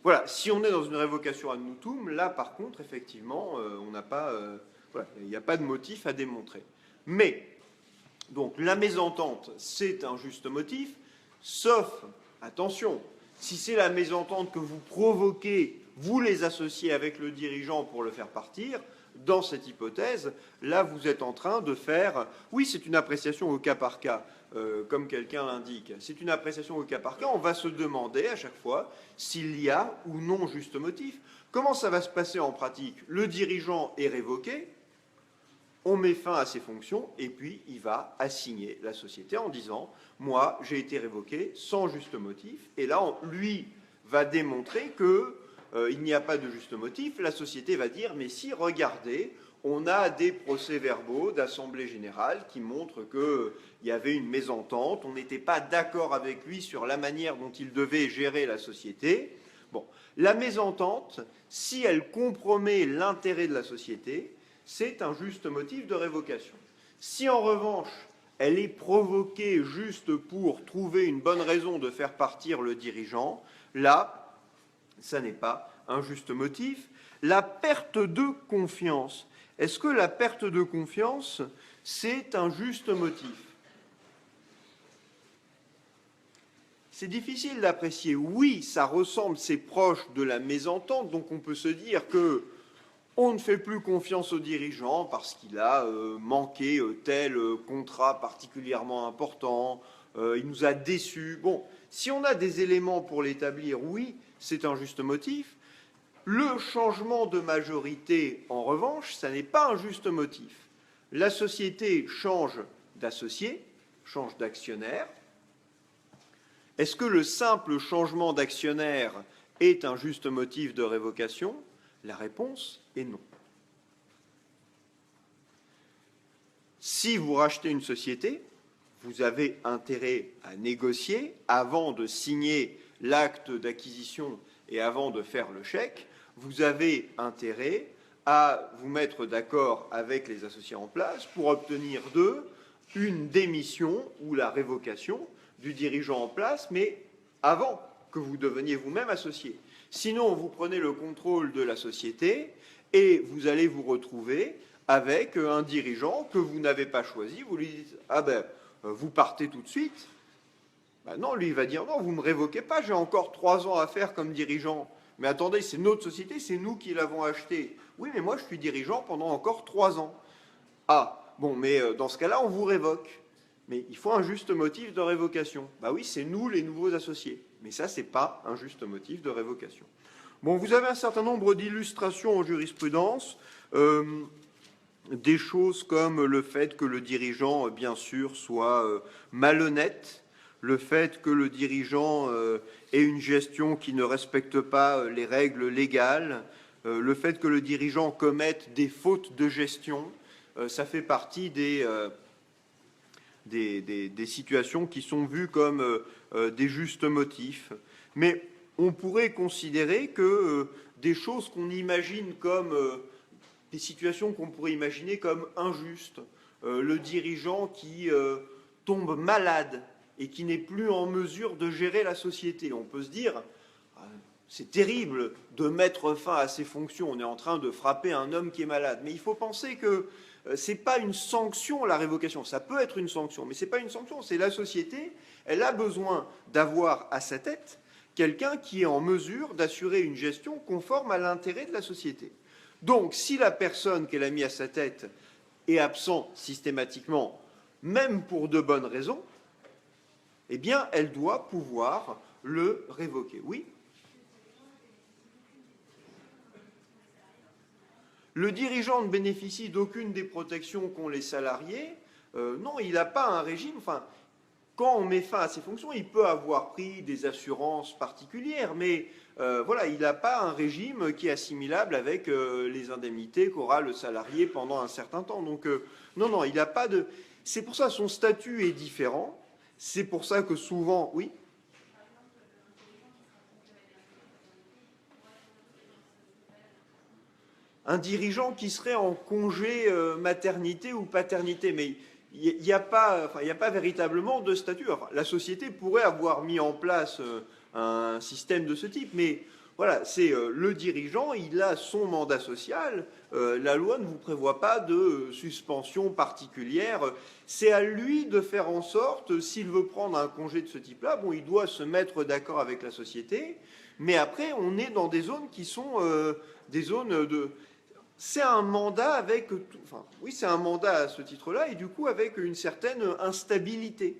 Voilà, si on est dans une révocation ad nutum, là par contre, effectivement, on n'a pas, voilà, il n'y a pas de motif à démontrer. Mais, donc, la mésentente, c'est un juste motif, sauf, attention, si c'est la mésentente que vous provoquez, vous les associez avec le dirigeant pour le faire partir, dans cette hypothèse, là, vous êtes en train de faire, oui, c'est une appréciation au cas par cas, comme quelqu'un l'indique, c'est une appréciation au cas par cas, on va se demander à chaque fois s'il y a ou non juste motif. Comment ça va se passer en pratique? Le dirigeant est révoqué, on met fin à ses fonctions, et puis il va assigner la société en disant « moi, j'ai été révoqué sans juste motif », et là, lui va démontrer qu'il n'y a pas de juste motif, la société va dire « mais si, regardez, on a des procès-verbaux d'Assemblée générale qui montrent qu'il y avait une mésentente, on n'était pas d'accord avec lui sur la manière dont il devait gérer la société. » Bon, la mésentente, si elle compromet l'intérêt de la société, c'est un juste motif de révocation. Si en revanche, elle est provoquée juste pour trouver une bonne raison de faire partir le dirigeant, là, ça n'est pas un juste motif. La perte de confiance. Est-ce que la perte de confiance, c'est un juste motif? C'est difficile d'apprécier. Oui, ça ressemble, c'est proche de la mésentente, donc on peut se dire que on ne fait plus confiance au dirigeant parce qu'il a manqué tel contrat particulièrement important, il nous a déçus. Bon, si on a des éléments pour l'établir, oui, c'est un juste motif. Le changement de majorité, en revanche, ça n'est pas un juste motif. La société change d'associé, change d'actionnaire. Est-ce que le simple changement d'actionnaire est un juste motif de révocation? La réponse est non. Si vous rachetez une société, vous avez intérêt à négocier avant de signer l'acte d'acquisition et avant de faire le chèque. Vous avez intérêt à vous mettre d'accord avec les associés en place pour obtenir d'eux une démission ou la révocation du dirigeant en place, mais avant que vous deveniez vous-même associé. Sinon, vous prenez le contrôle de la société et vous allez vous retrouver avec un dirigeant que vous n'avez pas choisi. Vous lui dites « Ah ben, vous partez tout de suite ». Ben non, lui, il va dire « Non, vous ne me révoquez pas, j'ai encore 3 ans à faire comme dirigeant. Mais attendez, c'est notre société, c'est nous qui l'avons achetée. Oui, mais moi, je suis dirigeant pendant encore 3 ans. Ah, bon, mais dans ce cas-là, on vous révoque. Mais il faut un juste motif de révocation. Ben oui, c'est nous les nouveaux associés. Mais ça, ce n'est pas un juste motif de révocation. Bon, vous avez un certain nombre d'illustrations en jurisprudence, des choses comme le fait que le dirigeant, bien sûr, soit malhonnête, le fait que le dirigeant ait une gestion qui ne respecte pas les règles légales, le fait que le dirigeant commette des fautes de gestion, ça fait partie des situations qui sont vues comme des justes motifs. Mais on pourrait considérer que des choses qu'on imagine comme des situations qu'on pourrait imaginer comme injustes, le dirigeant qui tombe malade et qui n'est plus en mesure de gérer la société. On peut se dire, c'est terrible de mettre fin à ses fonctions, on est en train de frapper un homme qui est malade. Mais il faut penser que ce n'est pas une sanction, la révocation. Ça peut être une sanction, mais ce n'est pas une sanction. C'est la société, elle a besoin d'avoir à sa tête quelqu'un qui est en mesure d'assurer une gestion conforme à l'intérêt de la société. Donc, si la personne qu'elle a mis à sa tête est absente systématiquement, même pour de bonnes raisons, eh bien, elle doit pouvoir le révoquer. Oui ? Le dirigeant ne bénéficie d'aucune des protections qu'ont les salariés. Non, il n'a pas un régime. Enfin, quand on met fin à ses fonctions, il peut avoir pris des assurances particulières, mais voilà, il n'a pas un régime qui est assimilable avec les indemnités qu'aura le salarié pendant un certain temps. Donc, non, non, il n'a pas de... C'est pour ça que son statut est différent. C'est pour ça que souvent... Oui ? un dirigeant qui serait en congé maternité ou paternité, mais il n'y a pas véritablement de statut. Enfin, la société pourrait avoir mis en place un système de ce type, mais voilà, c'est le dirigeant, il a son mandat social, la loi ne vous prévoit pas de suspension particulière, c'est à lui de faire en sorte, s'il veut prendre un congé de ce type-là, bon, il doit se mettre d'accord avec la société, mais après, on est dans des zones qui sont des zones de... C'est un mandat avec... Enfin, oui, c'est un mandat à ce titre-là, et du coup avec une certaine instabilité.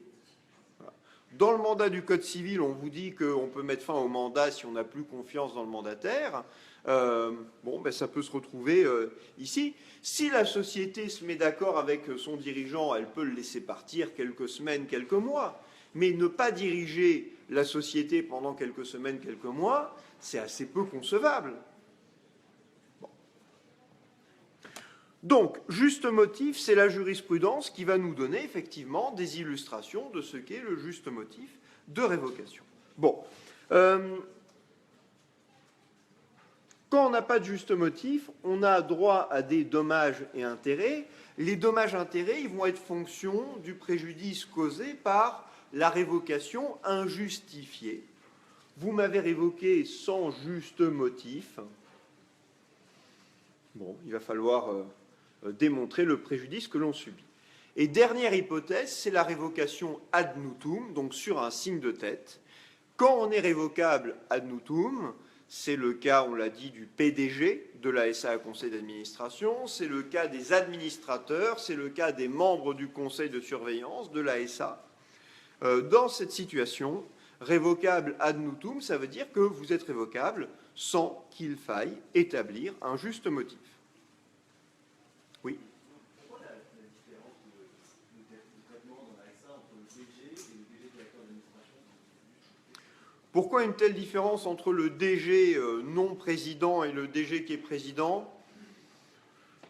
Dans le mandat du Code civil, on vous dit qu'on peut mettre fin au mandat si on n'a plus confiance dans le mandataire. Ça peut se retrouver ici. Si la société se met d'accord avec son dirigeant, elle peut le laisser partir quelques semaines, quelques mois. Mais ne pas diriger la société pendant quelques semaines, quelques mois, c'est assez peu concevable. Donc, juste motif, c'est la jurisprudence qui va nous donner effectivement des illustrations de ce qu'est le juste motif de révocation. Bon. Quand on n'a pas de juste motif, on a droit à des dommages et intérêts. Les dommages et intérêts, ils vont être fonction du préjudice causé par la révocation injustifiée. Vous m'avez révoqué sans juste motif. Bon, il va falloir démontrer le préjudice que l'on subit. Et dernière hypothèse, c'est la révocation ad nutum, donc sur un signe de tête. Quand on est révocable ad nutum, c'est le cas, on l'a dit, du PDG de la SA conseil d'administration, c'est le cas des administrateurs, c'est le cas des membres du conseil de surveillance de la SA. Dans cette situation, révocable ad nutum, ça veut dire que vous êtes révocable sans qu'il faille établir un juste motif. Oui. Pourquoi la différence de traitement dans la SA entre le DG et le DG directeur d'administration? Pourquoi une telle différence entre le DG non président et le DG qui est président?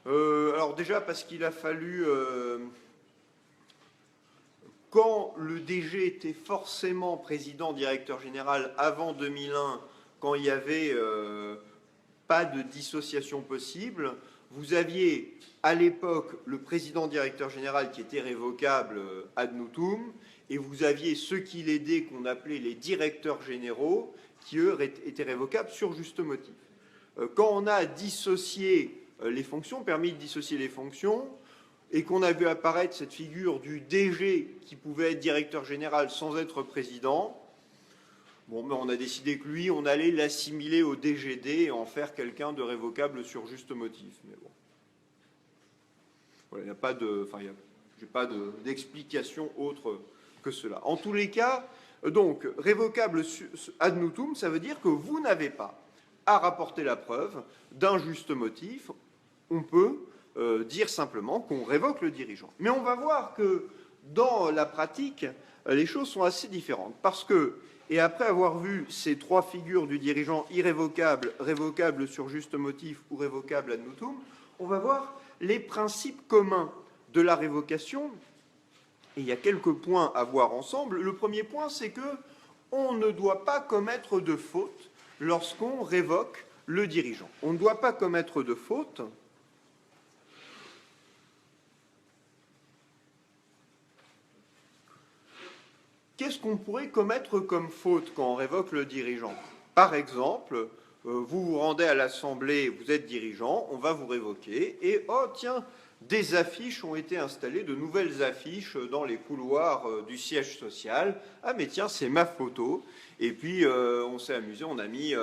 Alors déjà parce qu'il a fallu... quand le DG était forcément président directeur général avant 2001, quand il n'y avait pas de dissociation possible, vous aviez à l'époque le président directeur général qui était révocable ad nutum, et vous aviez ceux qui l'aidaient, qu'on appelait les directeurs généraux, qui eux étaient révocables sur juste motif. Quand on a dissocié les fonctions, permis de dissocier les fonctions, et qu'on a vu apparaître cette figure du DG qui pouvait être directeur général sans être président, bon, ben on a décidé que lui, on allait l'assimiler au DGD et en faire quelqu'un de révocable sur juste motif. Mais bon. Voilà, il n'y a pas de, j'ai pas d'explication autre que cela. En tous les cas, donc, révocable ad nutum, ça veut dire que vous n'avez pas à rapporter la preuve d'un juste motif. On peut dire simplement qu'on révoque le dirigeant. Mais on va voir que dans la pratique, les choses sont assez différentes. Parce que, et après avoir vu ces trois figures du dirigeant irrévocable, révocable sur juste motif ou révocable ad nutum, on va voir les principes communs de la révocation. Et il y a quelques points à voir ensemble. Le premier point, c'est que on ne doit pas commettre de faute lorsqu'on révoque le dirigeant. On ne doit pas commettre de faute. Qu'est-ce qu'on pourrait commettre comme faute quand on révoque le dirigeant? Par exemple, vous vous rendez à l'Assemblée, vous êtes dirigeant, on va vous révoquer, et oh tiens, des affiches ont été installées, de nouvelles affiches dans les couloirs du siège social. Ah mais tiens, c'est ma photo. Et puis on s'est amusé, on a mis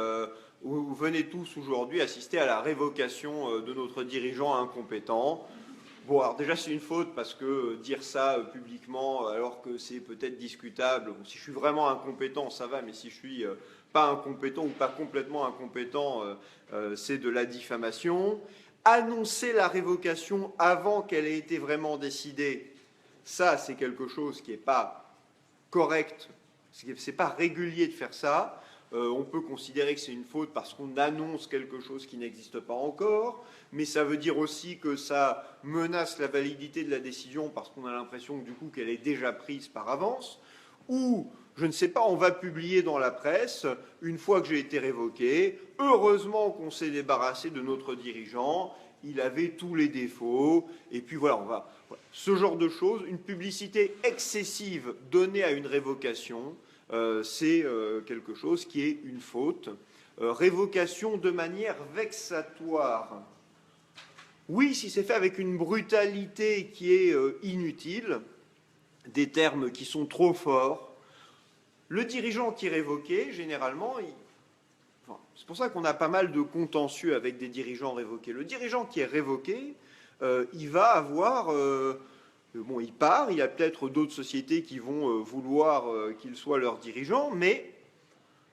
vous venez tous aujourd'hui assister à la révocation de notre dirigeant incompétent. Bon, alors déjà c'est une faute parce que dire ça publiquement alors que c'est peut-être discutable, bon, si je suis vraiment incompétent ça va, mais si je suis pas incompétent ou pas complètement incompétent, c'est de la diffamation. Annoncer la révocation avant qu'elle ait été vraiment décidée, ça c'est quelque chose qui n'est pas correct, c'est pas régulier de faire ça. On peut considérer que c'est une faute parce qu'on annonce quelque chose qui n'existe pas encore, mais ça veut dire aussi que ça menace la validité de la décision parce qu'on a l'impression que du coup qu'elle est déjà prise par avance, ou je ne sais pas, on va publier dans la presse, une fois que j'ai été révoqué, heureusement qu'on s'est débarrassé de notre dirigeant, il avait tous les défauts, et puis voilà, voilà. Ce genre de choses, une publicité excessive donnée à une révocation, c'est quelque chose qui est une faute. Révocation de manière vexatoire. Oui, si c'est fait avec une brutalité qui est inutile, des termes qui sont trop forts, le dirigeant qui est révoqué, généralement, c'est pour ça qu'on a pas mal de contentieux avec des dirigeants révoqués. Le dirigeant qui est révoqué, il va avoir... bon, il part, il y a peut-être d'autres sociétés qui vont vouloir qu'il soit leur dirigeant, mais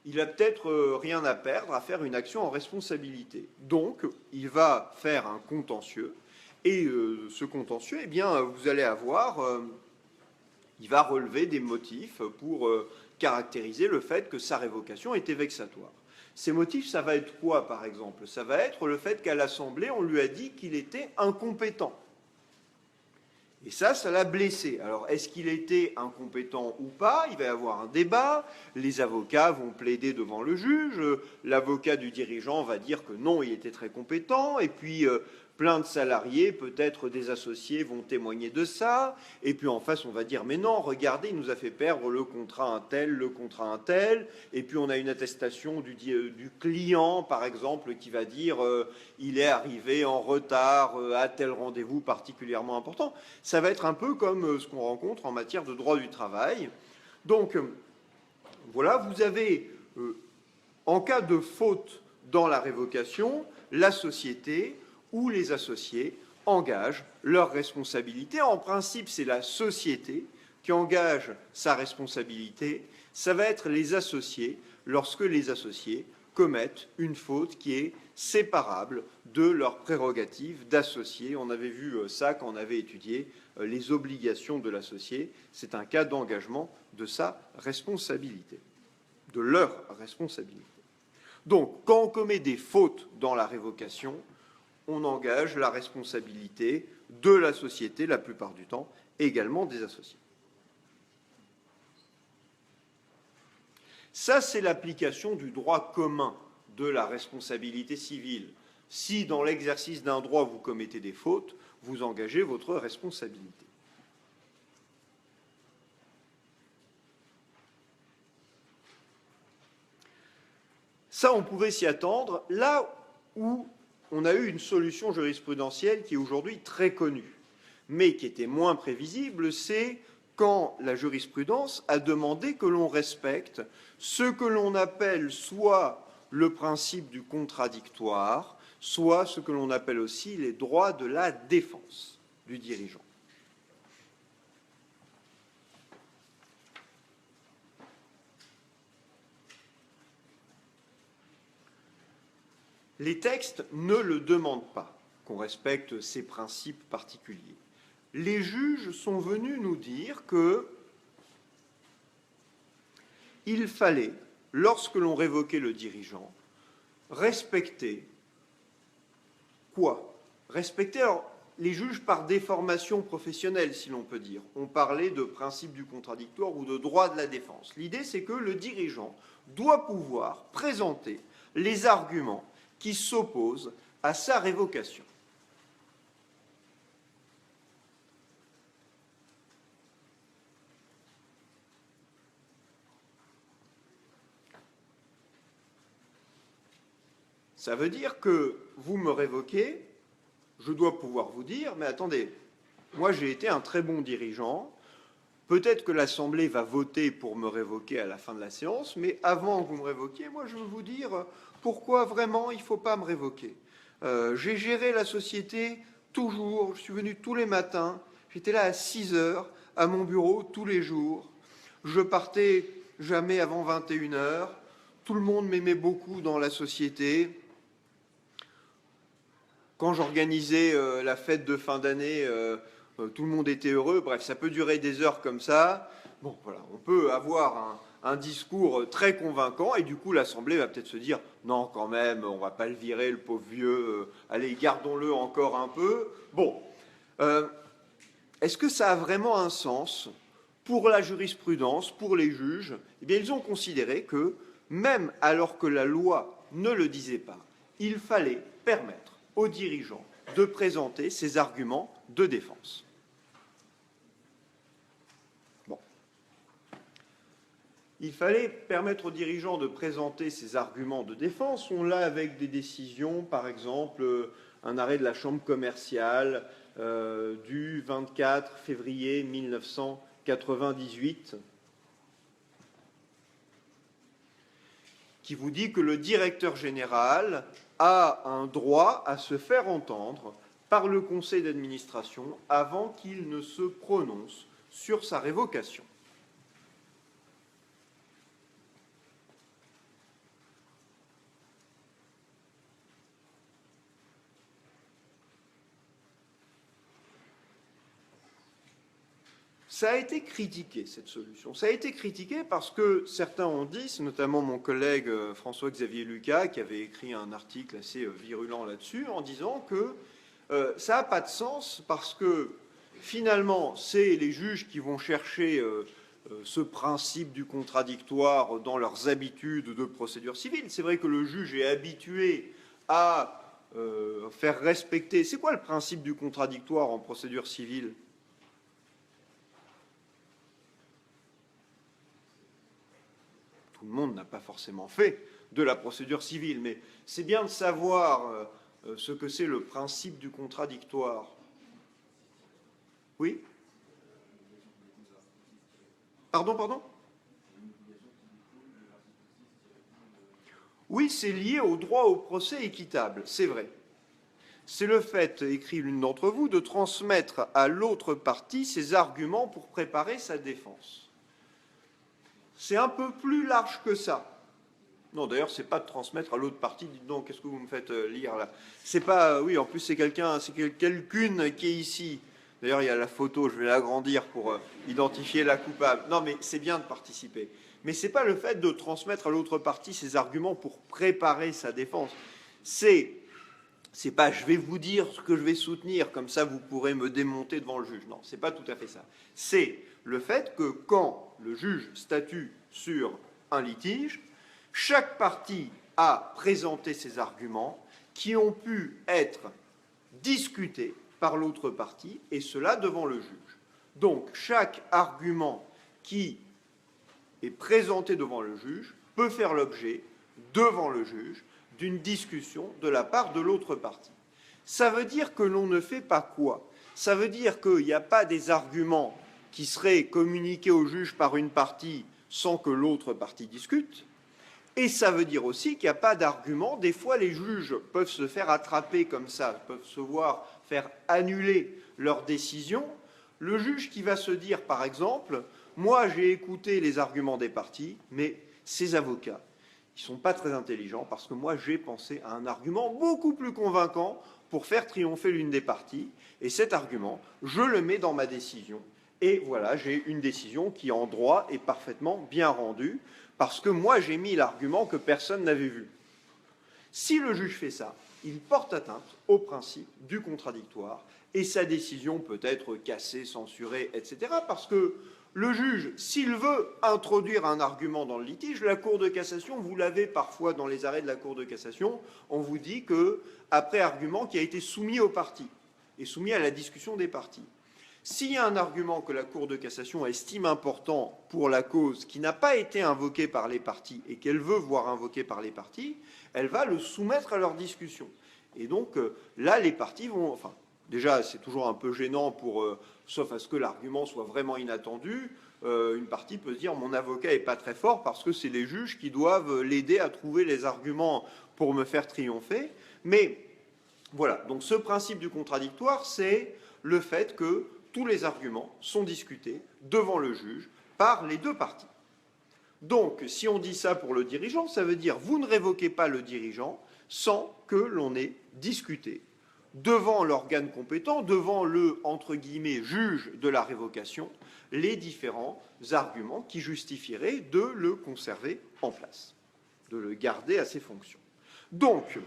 il a peut-être rien à perdre à faire une action en responsabilité. Donc, il va faire un contentieux, et ce contentieux, eh bien, vous allez avoir... il va relever des motifs pour caractériser le fait que sa révocation était vexatoire. Ces motifs, ça va être quoi, par exemple? Ça va être le fait qu'à l'Assemblée, on lui a dit qu'il était incompétent. Et ça l'a blessé. Alors, est-ce qu'il était incompétent ou pas? Il va y avoir un débat, les avocats vont plaider devant le juge, l'avocat du dirigeant va dire que non, il était très compétent, et puis plein de salariés, peut-être des associés, vont témoigner de ça, et puis en face, on va dire, mais non, regardez, il nous a fait perdre le contrat un tel, et puis on a une attestation du client, par exemple, qui va dire, il est arrivé en retard à tel rendez-vous particulièrement important. Ça va être un peu comme ce qu'on rencontre en matière de droit du travail. Donc, voilà, vous avez, en cas de faute dans la révocation, la société ou les associés engagent leur responsabilité. En principe, c'est la société qui engage sa responsabilité. Ça va être les associés lorsque les associés commettent une faute qui est séparable de leur prérogative d'associé. On avait vu ça quand on avait étudié les obligations de l'associé. C'est un cas d'engagement de sa responsabilité, de leur responsabilité. Donc, quand on commet des fautes dans la révocation, on engage la responsabilité de la société, la plupart du temps, et également des associés. Ça, c'est l'application du droit commun de la responsabilité civile. Si, dans l'exercice d'un droit, vous commettez des fautes, vous engagez votre responsabilité. Ça, on pouvait s'y attendre. Là où on a eu une solution jurisprudentielle qui est aujourd'hui très connue, mais qui était moins prévisible, c'est quand la jurisprudence a demandé que l'on respecte ce que l'on appelle soit le principe du contradictoire, soit ce que l'on appelle aussi les droits de la défense du dirigeant. Les textes ne le demandent pas, qu'on respecte ces principes particuliers. Les juges sont venus nous dire qu'il fallait, lorsque l'on révoquait le dirigeant, respecter quoi? Respecter, alors, les juges par déformation professionnelle, si l'on peut dire. On parlait de principe du contradictoire ou de droit de la défense. L'idée, c'est que le dirigeant doit pouvoir présenter les arguments qui s'opposent à sa révocation. Ça veut dire que vous me révoquez, je dois pouvoir vous dire, mais attendez, moi j'ai été un très bon dirigeant, peut-être que l'Assemblée va voter pour me révoquer à la fin de la séance, mais avant que vous me révoquiez, moi je veux vous dire pourquoi vraiment il ne faut pas me révoquer. J'ai géré la société toujours, je suis venu tous les matins, j'étais là à 6 heures à mon bureau tous les jours, je partais jamais avant 21 heures, tout le monde m'aimait beaucoup dans la société. Quand j'organisais la fête de fin d'année, tout le monde était heureux. Bref, ça peut durer des heures comme ça. Bon, voilà, on peut avoir un discours très convaincant et du coup, l'Assemblée va peut-être se dire « Non, quand même, on ne va pas le virer, le pauvre vieux. Allez, gardons-le encore un peu. » Bon, est-ce que ça a vraiment un sens pour la jurisprudence, pour les juges, eh bien, ils ont considéré que, même alors que la loi ne le disait pas, il fallait permettre aux dirigeants de présenter ces arguments de défense. Bon. Il fallait permettre aux dirigeants de présenter ces arguments de défense. On l'a avec des décisions, par exemple, un arrêt de la Chambre commerciale du 24 février 1998, qui vous dit que le directeur général a un droit à se faire entendre par le conseil d'administration avant qu'il ne se prononce sur sa révocation. Ça a été critiqué, cette solution. Ça a été critiqué parce que certains ont dit, c'est notamment mon collègue François-Xavier Lucas, qui avait écrit un article assez virulent là-dessus, en disant que ça n'a pas de sens parce que finalement, c'est les juges qui vont chercher ce principe du contradictoire dans leurs habitudes de procédure civile. C'est vrai que le juge est habitué à faire respecter... C'est quoi le principe du contradictoire en procédure civile ? Tout le monde n'a pas forcément fait de la procédure civile, mais c'est bien de savoir ce que c'est le principe du contradictoire. Oui ? Pardon ? Oui, c'est lié au droit au procès équitable, c'est vrai. C'est le fait, écrit l'une d'entre vous, de transmettre à l'autre partie ses arguments pour préparer sa défense. C'est un peu plus large que ça. Non, d'ailleurs, c'est pas de transmettre à l'autre partie. Dites donc, qu'est-ce que vous me faites lire là? C'est pas, oui, en plus c'est quelqu'une qui est ici. D'ailleurs, il y a la photo, je vais l'agrandir pour identifier la coupable. Non, mais c'est bien de participer. Mais c'est pas le fait de transmettre à l'autre partie ses arguments pour préparer sa défense. C'est pas je vais vous dire ce que je vais soutenir, comme ça vous pourrez me démonter devant le juge. Non, c'est pas tout à fait ça. C'est le fait que quand le juge statue sur un litige, chaque partie a présenté ses arguments qui ont pu être discutés par l'autre partie, et cela devant le juge. Donc, chaque argument qui est présenté devant le juge peut faire l'objet, devant le juge, d'une discussion de la part de l'autre partie. Ça veut dire que l'on ne fait pas quoi? Ça veut dire qu'il n'y a pas des arguments qui seraient communiqués au juge par une partie sans que l'autre partie discute. Et ça veut dire aussi qu'il n'y a pas d'arguments. Des fois, les juges peuvent se faire attraper comme ça, peuvent se voir faire annuler leur décision. Le juge qui va se dire, par exemple, moi j'ai écouté les arguments des parties, mais ces avocats, ils ne sont pas très intelligents parce que moi j'ai pensé à un argument beaucoup plus convaincant pour faire triompher l'une des parties. Et cet argument, je le mets dans ma décision. Et voilà, j'ai une décision qui, en droit, est parfaitement bien rendue, parce que moi, j'ai mis l'argument que personne n'avait vu. Si le juge fait ça, il porte atteinte au principe du contradictoire, et sa décision peut être cassée, censurée, etc. Parce que le juge, s'il veut introduire un argument dans le litige, la Cour de cassation, vous l'avez parfois dans les arrêts de la Cour de cassation, on vous dit que, après argument qui a été soumis aux parties, et soumis à la discussion des parties, s'il y a un argument que la Cour de cassation estime important pour la cause qui n'a pas été invoqué par les parties et qu'elle veut voir invoqué par les parties, elle va le soumettre à leur discussion. Et donc là, les parties vont... Enfin, déjà, c'est toujours un peu gênant pour... sauf à ce que l'argument soit vraiment inattendu. Une partie peut se dire « mon avocat n'est pas très fort parce que c'est les juges qui doivent l'aider à trouver les arguments pour me faire triompher ». Mais voilà, donc ce principe du contradictoire, c'est le fait que tous les arguments sont discutés devant le juge par les deux parties. Donc, si on dit ça pour le dirigeant, ça veut dire vous ne révoquez pas le dirigeant sans que l'on ait discuté devant l'organe compétent, devant le, entre guillemets, juge de la révocation, les différents arguments qui justifieraient de le conserver en place, de le garder à ses fonctions. Donc,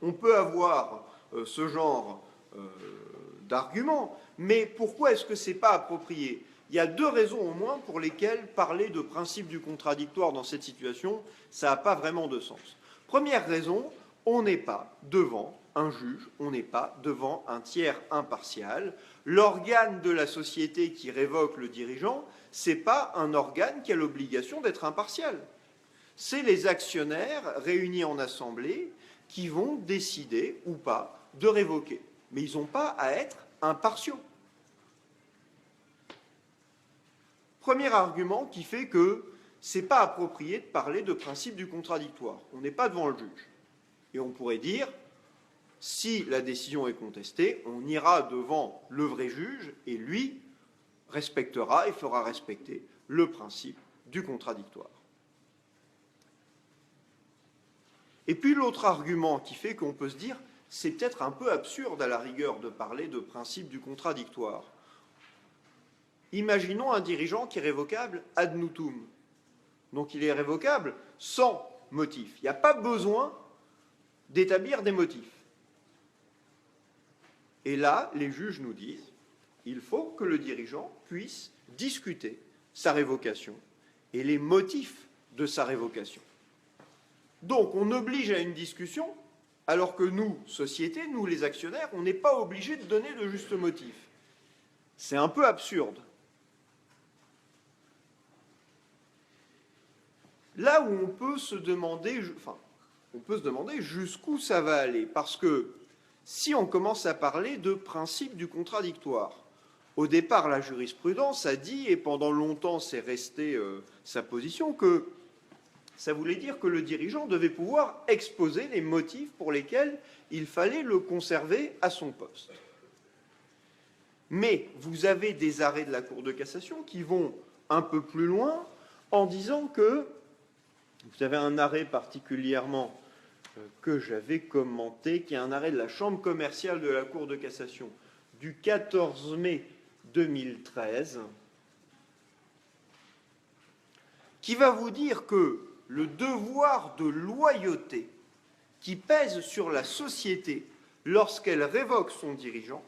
on peut avoir ce genre d'arguments, mais pourquoi est-ce que ce n'est pas approprié? il y a 2 raisons au moins pour lesquelles parler de principe du contradictoire dans cette situation, ça n'a pas vraiment de sens. Première raison, on n'est pas devant un juge, on n'est pas devant un tiers impartial. L'organe de la société qui révoque le dirigeant, ce n'est pas un organe qui a l'obligation d'être impartial. C'est les actionnaires réunis en assemblée qui vont décider ou pas de révoquer. Mais ils n'ont pas à être impartiaux. Premier argument qui fait que ce n'est pas approprié de parler de principe du contradictoire. On n'est pas devant le juge. Et on pourrait dire, si la décision est contestée, on ira devant le vrai juge et lui respectera et fera respecter le principe du contradictoire. Et puis l'autre argument qui fait qu'on peut se dire, c'est peut-être un peu absurde à la rigueur de parler de principe du contradictoire. Imaginons un dirigeant qui est révocable ad nutum. Donc il est révocable sans motif. Il n'y a pas besoin d'établir des motifs. Et là, les juges nous disent, il faut que le dirigeant puisse discuter sa révocation et les motifs de sa révocation. Donc on oblige à une discussion, alors que nous, société, nous les actionnaires, on n'est pas obligés de donner de justes motifs. C'est un peu absurde. Là où on peut se demander jusqu'où ça va aller, parce que si on commence à parler de principe du contradictoire, au départ la jurisprudence a dit, et pendant longtemps c'est resté sa position, que ça voulait dire que le dirigeant devait pouvoir exposer les motifs pour lesquels il fallait le conserver à son poste. Mais vous avez des arrêts de la Cour de cassation qui vont un peu plus loin en disant que vous avez un arrêt particulièrement que j'avais commenté, qui est un arrêt de la Chambre commerciale de la Cour de cassation du 14 mai 2013, qui va vous dire que le devoir de loyauté qui pèse sur la société lorsqu'elle révoque son dirigeant,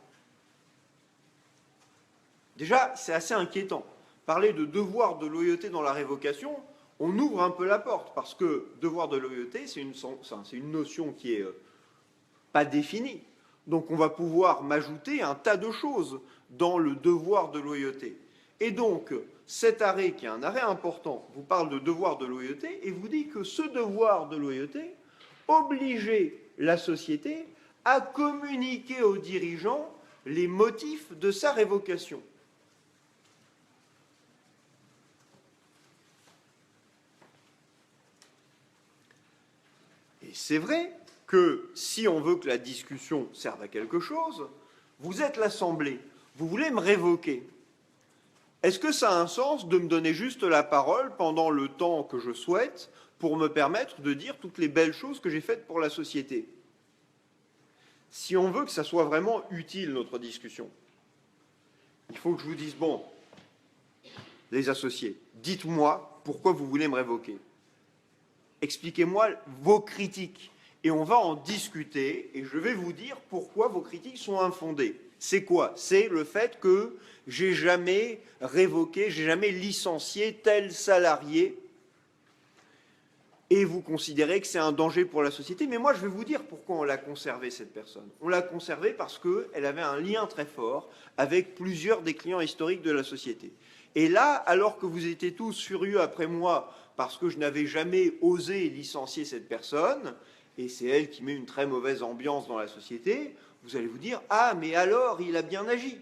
déjà, c'est assez inquiétant. Parler de devoir de loyauté dans la révocation, on ouvre un peu la porte, parce que devoir de loyauté, c'est une notion qui n'est pas définie. Donc on va pouvoir m'ajouter un tas de choses dans le devoir de loyauté. Et donc, cet arrêt, qui est un arrêt important, vous parle de devoir de loyauté et vous dit que ce devoir de loyauté obligeait la société à communiquer aux dirigeants les motifs de sa révocation. Et c'est vrai que si on veut que la discussion serve à quelque chose, vous êtes l'Assemblée, vous voulez me révoquer. Est-ce que ça a un sens de me donner juste la parole pendant le temps que je souhaite pour me permettre de dire toutes les belles choses que j'ai faites pour la société? Si on veut que ça soit vraiment utile, notre discussion, il faut que je vous dise, bon, les associés, dites-moi pourquoi vous voulez me révoquer. Expliquez-moi vos critiques et on va en discuter et je vais vous dire pourquoi vos critiques sont infondées. C'est quoi? C'est le fait que j'ai jamais révoqué, j'ai jamais licencié tel salarié et vous considérez que c'est un danger pour la société. Mais moi, je vais vous dire pourquoi on l'a conservé, cette personne. On l'a conservée parce qu'elle avait un lien très fort avec plusieurs des clients historiques de la société. Et là, alors que vous étiez tous furieux après moi parce que je n'avais jamais osé licencier cette personne, et c'est elle qui met une très mauvaise ambiance dans la société, vous allez vous dire « Ah, mais alors, il a bien agi !»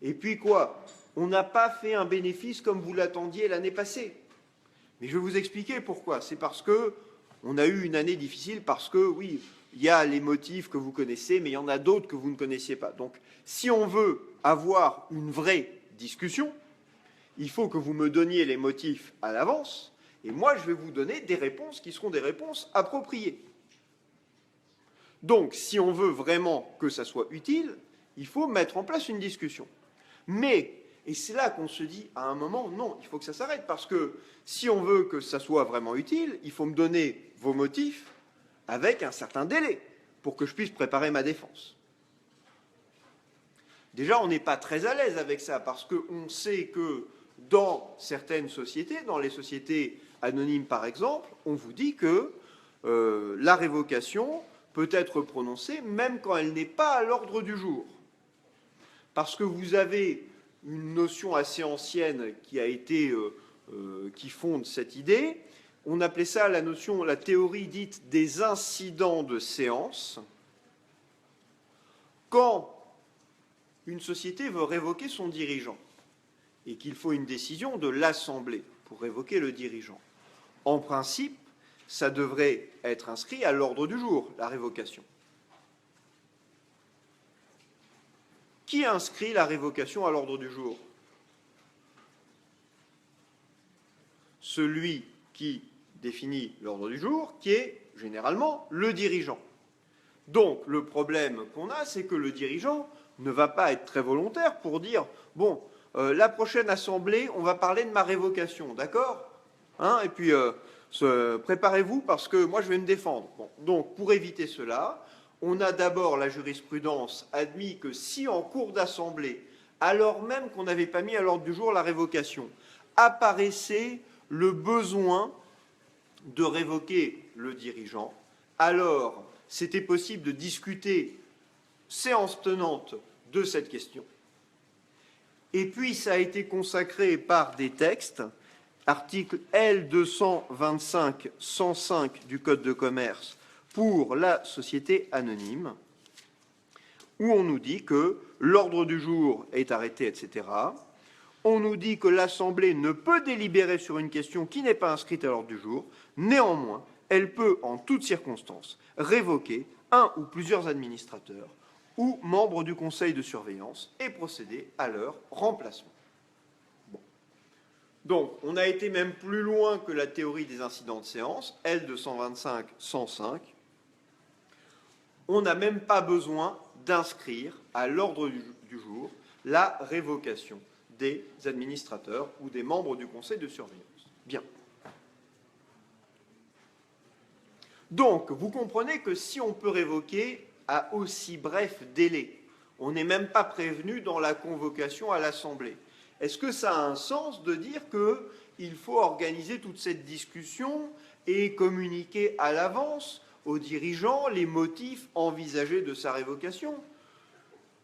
Et puis quoi? On n'a pas fait un bénéfice comme vous l'attendiez l'année passée. Mais je vais vous expliquer pourquoi. C'est parce qu'on a eu une année difficile, parce que, oui, il y a les motifs que vous connaissez, mais il y en a d'autres que vous ne connaissiez pas. Donc, si on veut avoir une vraie discussion, il faut que vous me donniez les motifs à l'avance, et moi, je vais vous donner des réponses qui seront des réponses appropriées. Donc, si on veut vraiment que ça soit utile, il faut mettre en place une discussion. Mais, et c'est là qu'on se dit, à un moment, non, il faut que ça s'arrête, parce que si on veut que ça soit vraiment utile, il faut me donner vos motifs avec un certain délai, pour que je puisse préparer ma défense. Déjà, on n'est pas très à l'aise avec ça, parce qu'on sait que dans certaines sociétés, dans les sociétés anonymes par exemple, on vous dit que la révocation peut être prononcée même quand elle n'est pas à l'ordre du jour. Parce que vous avez une notion assez ancienne qui fonde cette idée. On appelait ça la théorie dite des incidents de séance. Quand une société veut révoquer son dirigeant et qu'il faut une décision de l'Assemblée pour révoquer le dirigeant, en principe, ça devrait être inscrit à l'ordre du jour, la révocation. Qui inscrit la révocation à l'ordre du jour? Celui qui définit l'ordre du jour, qui est généralement le dirigeant. Donc, le problème qu'on a, c'est que le dirigeant ne va pas être très volontaire pour dire « Bon, la prochaine assemblée, on va parler de ma révocation, d'accord hein? Et puis, préparez-vous parce que moi, je vais me défendre. » Bon, donc, pour éviter cela, on a d'abord, la jurisprudence, admis que si en cours d'assemblée, alors même qu'on n'avait pas mis à l'ordre du jour la révocation, apparaissait le besoin de révoquer le dirigeant, alors c'était possible de discuter séance tenante de cette question. Et puis ça a été consacré par des textes, article L225-105 du Code de commerce pour la société anonyme, où on nous dit que l'ordre du jour est arrêté, etc. On nous dit que l'Assemblée ne peut délibérer sur une question qui n'est pas inscrite à l'ordre du jour. Néanmoins, elle peut, en toutes circonstances, révoquer un ou plusieurs administrateurs ou membres du conseil de surveillance et procéder à leur remplacement. Bon. Donc, on a été même plus loin que la théorie des incidents de séance, L225-105. On n'a même pas besoin d'inscrire à l'ordre du jour la révocation des administrateurs ou des membres du conseil de surveillance. Bien. Donc, vous comprenez que si on peut révoquer à aussi bref délai, on n'est même pas prévenu dans la convocation à l'Assemblée. Est-ce que ça a un sens de dire qu'il faut organiser toute cette discussion et communiquer à l'avance aux dirigeants les motifs envisagés de sa révocation?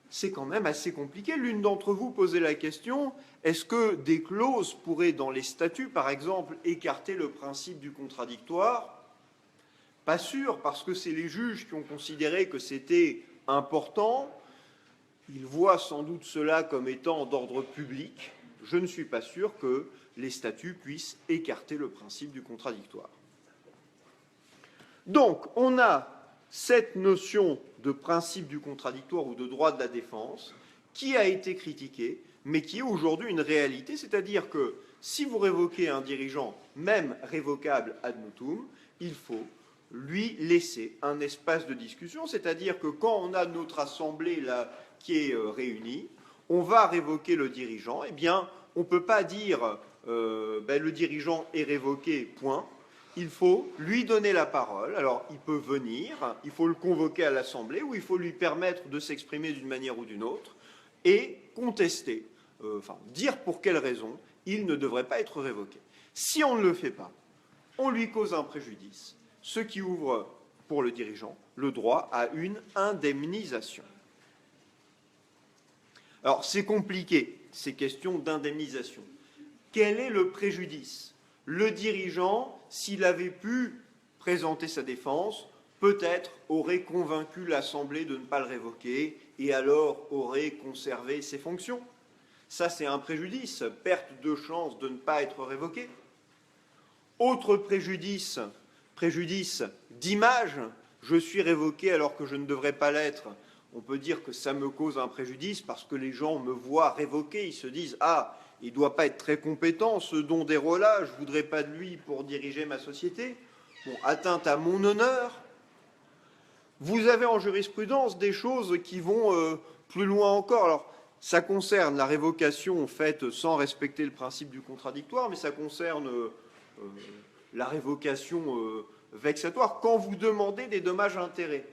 C'est quand même assez compliqué. L'une d'entre vous posait la question, est-ce que des clauses pourraient, dans les statuts par exemple, écarter le principe du contradictoire? Pas sûr, parce que c'est les juges qui ont considéré que c'était important. Ils voient sans doute cela comme étant d'ordre public. Je ne suis pas sûr que les statuts puissent écarter le principe du contradictoire. Donc, on a cette notion de principe du contradictoire ou de droit de la défense qui a été critiquée, mais qui est aujourd'hui une réalité, c'est-à-dire que si vous révoquez un dirigeant, même révocable ad nutum, il faut lui laisser un espace de discussion, c'est-à-dire que quand on a notre assemblée là, qui est réunie, on va révoquer le dirigeant, eh bien, on ne peut pas dire le dirigeant est révoqué, point. Il faut lui donner la parole. Alors, il peut venir, il faut le convoquer à l'Assemblée ou il faut lui permettre de s'exprimer d'une manière ou d'une autre et contester, dire pour quelle raison il ne devrait pas être révoqué. Si on ne le fait pas, on lui cause un préjudice, ce qui ouvre pour le dirigeant le droit à une indemnisation. Alors, c'est compliqué, ces questions d'indemnisation. Quel est le préjudice? Le dirigeant, s'il avait pu présenter sa défense, peut-être aurait convaincu l'Assemblée de ne pas le révoquer et alors aurait conservé ses fonctions. Ça, c'est un préjudice, perte de chance de ne pas être révoqué. Autre préjudice, préjudice d'image, je suis révoqué alors que je ne devrais pas l'être. On peut dire que ça me cause un préjudice parce que les gens me voient révoqué, ils se disent « Ah, il ne doit pas être très compétent, ce don d'Hérola, je ne voudrais pas de lui pour diriger ma société. » Bon, atteinte à mon honneur. Vous avez en jurisprudence des choses qui vont plus loin encore. Alors, ça concerne la révocation faite sans respecter le principe du contradictoire, mais ça concerne la révocation vexatoire quand vous demandez des dommages-intérêts.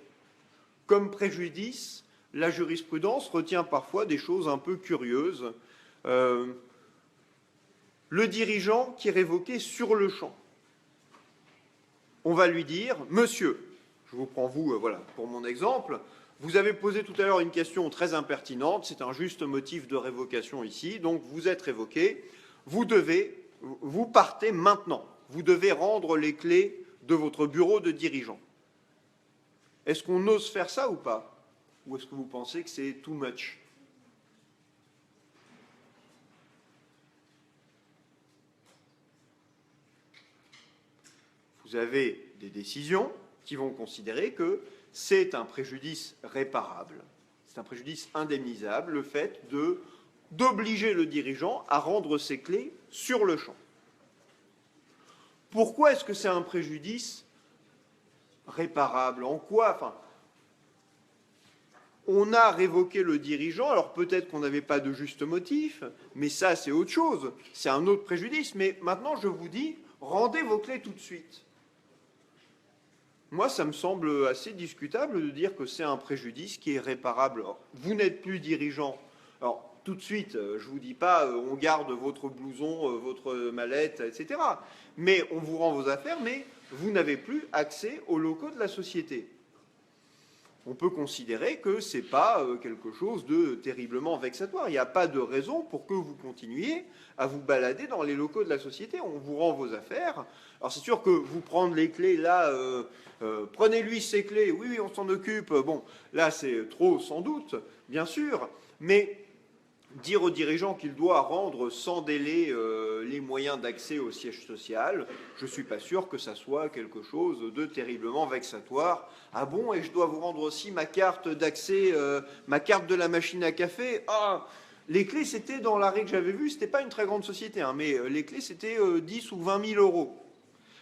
Comme préjudice, la jurisprudence retient parfois des choses un peu curieuses. Le dirigeant qui est révoqué sur le champ. On va lui dire, monsieur, je vous prends vous, voilà, pour mon exemple, vous avez posé tout à l'heure une question très impertinente, c'est un juste motif de révocation ici, donc vous êtes révoqué, vous partez maintenant, vous devez rendre les clés de votre bureau de dirigeant. Est-ce qu'on ose faire ça ou pas? Ou est-ce que vous pensez que c'est too much? Vous avez des décisions qui vont considérer que c'est un préjudice réparable, c'est un préjudice indemnisable, le fait d'obliger le dirigeant à rendre ses clés sur le champ. Pourquoi est-ce que c'est un préjudice réparable? En quoi? Enfin, on a révoqué le dirigeant, alors peut-être qu'on n'avait pas de juste motif, mais ça c'est autre chose, c'est un autre préjudice. Mais maintenant je vous dis, rendez vos clés tout de suite. Moi, ça me semble assez discutable de dire que c'est un préjudice qui est réparable. Alors, vous n'êtes plus dirigeant. Alors, tout de suite, je ne vous dis pas on garde votre blouson, votre mallette, etc. Mais on vous rend vos affaires, mais vous n'avez plus accès aux locaux de la société. On peut considérer que ce n'est pas quelque chose de terriblement vexatoire. Il n'y a pas de raison pour que vous continuiez à vous balader dans les locaux de la société. On vous rend vos affaires. Alors c'est sûr que vous prendre les clés, là, prenez-lui ses clés, oui, on s'en occupe. Bon, là c'est trop sans doute, bien sûr, mais dire au dirigeant qu'il doit rendre sans délai les moyens d'accès au siège social, je ne suis pas sûr que ça soit quelque chose de terriblement vexatoire. Ah bon, et je dois vous rendre aussi ma carte d'accès, ma carte de la machine à café? Ah, les clés, c'était dans l'arrêt que j'avais vu, c'était pas une très grande société, hein, mais les clés, c'était 10 ou 20 000 euros.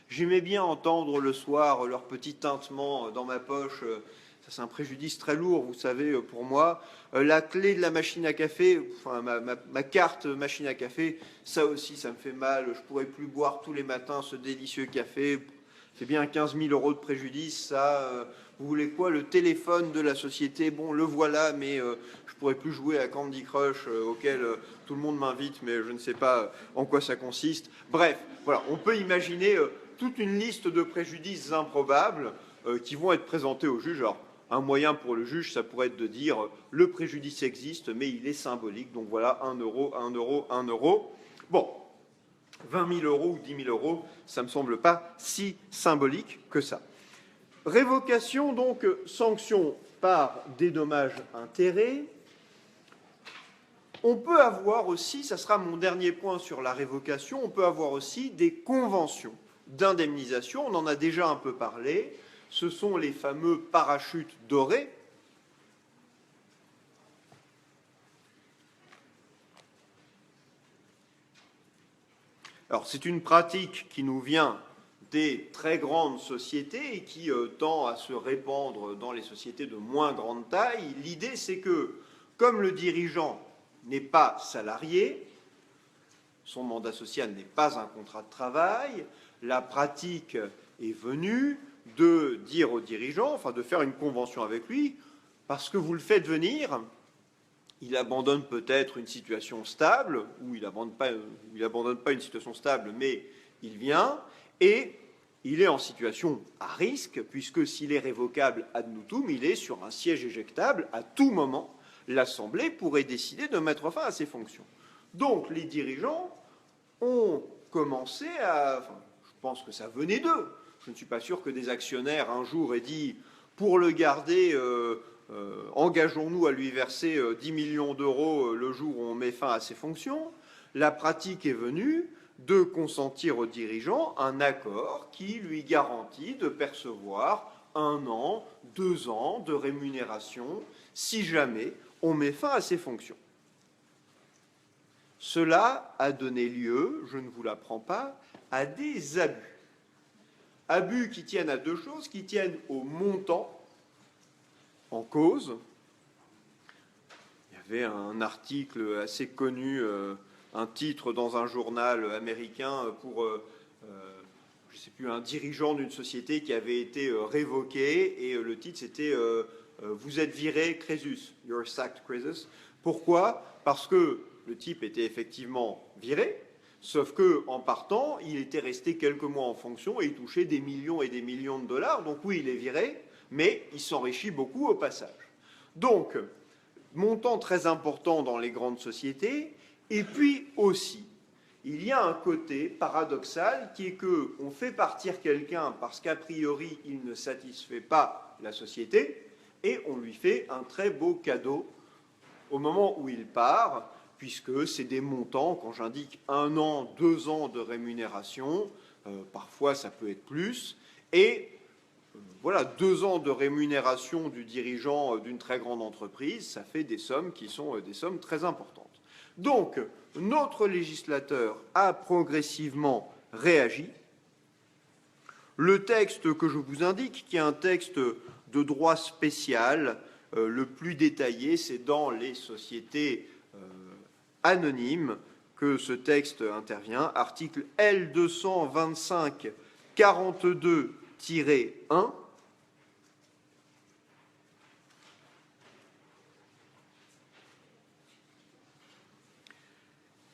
J'aimais bien entendre le soir leur petit tintement dans ma poche. Ça, c'est un préjudice très lourd, vous savez, pour moi. La clé de la machine à café, enfin ma carte machine à café, ça aussi, ça me fait mal. Je ne pourrais plus boire tous les matins ce délicieux café. C'est bien 15 000 euros de préjudice, ça. Vous voulez quoi? Le téléphone de la société, bon, le voilà, mais je ne pourrais plus jouer à Candy Crush, auquel tout le monde m'invite, mais je ne sais pas en quoi ça consiste. Bref, voilà, on peut imaginer toute une liste de préjudices improbables qui vont être présentés au juge. Alors, un moyen pour le juge, ça pourrait être de dire le préjudice existe, mais il est symbolique. Donc voilà, 1 euro, 1 euro, 1 euro. Bon, 20 000 euros ou 10 000 euros, ça ne me semble pas si symbolique que ça. Révocation, donc, sanction par dédommage-intérêt. On peut avoir aussi, ça sera mon dernier point sur la révocation, on peut avoir aussi des conventions d'indemnisation. On en a déjà un peu parlé. Ce sont les fameux parachutes dorés. Alors, c'est une pratique qui nous vient des très grandes sociétés et qui tend à se répandre dans les sociétés de moins grande taille. L'idée, c'est que, comme le dirigeant n'est pas salarié, son mandat social n'est pas un contrat de travail, la pratique est venue de dire au dirigeant, enfin de faire une convention avec lui, parce que vous le faites venir, il abandonne peut-être une situation stable, ou il abandonne pas une situation stable, mais il vient, et il est en situation à risque, puisque s'il est révocable ad nutum, il est sur un siège éjectable. À tout moment, l'Assemblée pourrait décider de mettre fin à ses fonctions. Donc les dirigeants ont commencé à... Enfin, je pense que ça venait d'eux. Je ne suis pas sûr que des actionnaires un jour aient dit « pour le garder, engageons-nous à lui verser 10 millions d'euros le jour où on met fin à ses fonctions ». La pratique est venue de consentir au dirigeant un accord qui lui garantit de percevoir 1 an, 2 ans de rémunération si jamais on met fin à ses fonctions. Cela a donné lieu, je ne vous l'apprends pas, à des abus. Abus qui tiennent à deux choses, qui tiennent au montant en cause. Il y avait un article assez connu, un titre dans un journal américain pour, je ne sais plus, un dirigeant d'une société qui avait été révoqué, et le titre c'était vous êtes viré, Crésus, you're sacked, Crésus. Pourquoi? Parce que le type était effectivement viré, sauf qu'en partant, il était resté quelques mois en fonction et il touchait des millions et des millions de dollars. Donc oui, il est viré, mais il s'enrichit beaucoup au passage. Donc, montant très important dans les grandes sociétés, et puis aussi, il y a un côté paradoxal qui est qu'on fait partir quelqu'un parce qu'a priori il ne satisfait pas la société et on lui fait un très beau cadeau au moment où il part, puisque c'est des montants, quand j'indique 1 an, 2 ans de rémunération, parfois ça peut être plus, et voilà, 2 ans de rémunération du dirigeant d'une très grande entreprise, ça fait des sommes qui sont des sommes très importantes. Donc, notre législateur a progressivement réagi. Le texte que je vous indique, qui est un texte de droit spécial, le plus détaillé, c'est dans les sociétés anonymes que ce texte intervient, article L225-42-1.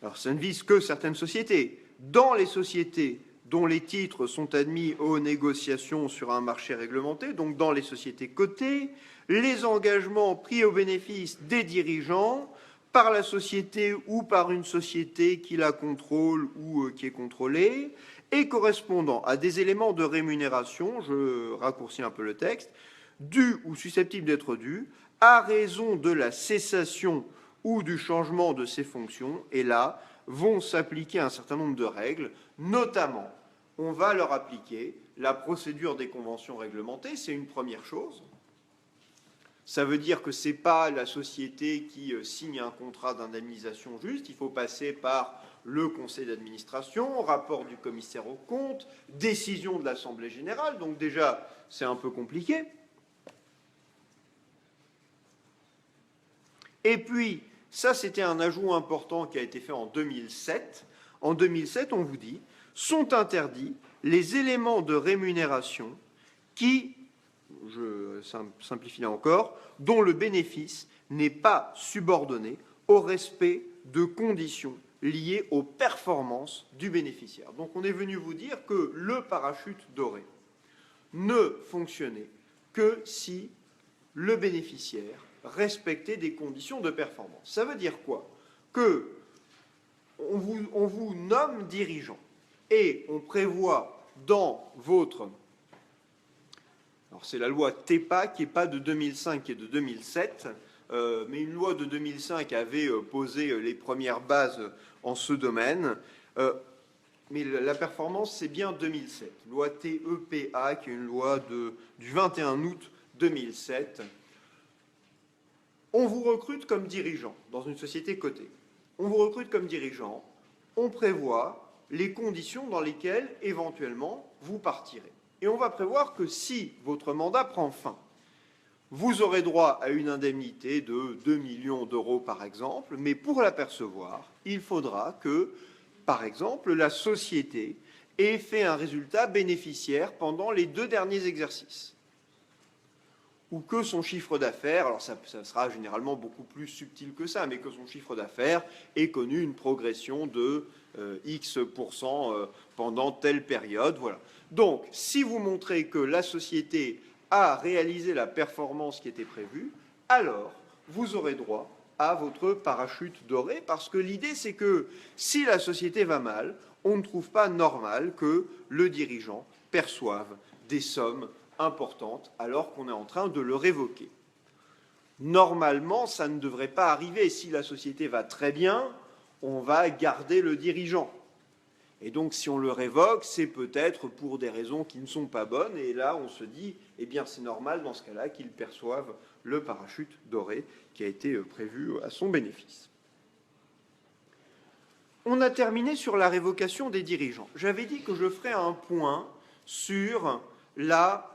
Alors, ça ne vise que certaines sociétés. Dans les sociétés dont les titres sont admis aux négociations sur un marché réglementé, donc dans les sociétés cotées, les engagements pris au bénéfice des dirigeants par la société ou par une société qui la contrôle ou qui est contrôlée, et correspondant à des éléments de rémunération, je raccourcis un peu le texte, dus ou susceptibles d'être dus, à raison de la cessation ou du changement de ses fonctions, et là, vont s'appliquer un certain nombre de règles, notamment, on va leur appliquer la procédure des conventions réglementées, c'est une première chose. Ça veut dire que ce n'est pas la société qui signe un contrat d'indemnisation juste, il faut passer par le conseil d'administration, rapport du commissaire aux comptes, décision de l'Assemblée générale, donc déjà, c'est un peu compliqué. Et puis, ça, c'était un ajout important qui a été fait en 2007. En 2007, on vous dit, sont interdits les éléments de rémunération qui, je simplifie là encore, dont le bénéfice n'est pas subordonné au respect de conditions liées aux performances du bénéficiaire. Donc, on est venu vous dire que le parachute doré ne fonctionnait que si le bénéficiaire respecter des conditions de performance. Ça veut dire quoi? Que on vous nomme dirigeant et on prévoit dans votre... Alors c'est la loi TEPA qui n'est pas de 2005 qui est de 2007, mais une loi de 2005 avait posé les premières bases en ce domaine. Mais la performance, c'est bien 2007. Loi TEPA, qui est une loi du 21 août 2007. On vous recrute comme dirigeant dans une société cotée. On vous recrute comme dirigeant, on prévoit les conditions dans lesquelles, éventuellement, vous partirez. Et on va prévoir que si votre mandat prend fin, vous aurez droit à une indemnité de 2 millions d'euros, par exemple, mais pour la percevoir, il faudra que, par exemple, la société ait fait un résultat bénéficiaire pendant les 2 derniers exercices. Ou que son chiffre d'affaires, alors ça sera généralement beaucoup plus subtil que ça, mais que son chiffre d'affaires ait connu une progression de X% pendant telle période. Voilà. Donc, si vous montrez que la société a réalisé la performance qui était prévue, alors vous aurez droit à votre parachute doré, parce que l'idée, c'est que si la société va mal, on ne trouve pas normal que le dirigeant perçoive des sommes importante alors qu'on est en train de le révoquer. Normalement, ça ne devrait pas arriver. Si la société va très bien, on va garder le dirigeant. Et donc, si on le révoque, c'est peut-être pour des raisons qui ne sont pas bonnes. Et là, on se dit, eh bien, c'est normal dans ce cas-là qu'il perçoive le parachute doré qui a été prévu à son bénéfice. On a terminé sur la révocation des dirigeants. J'avais dit que je ferais un point sur la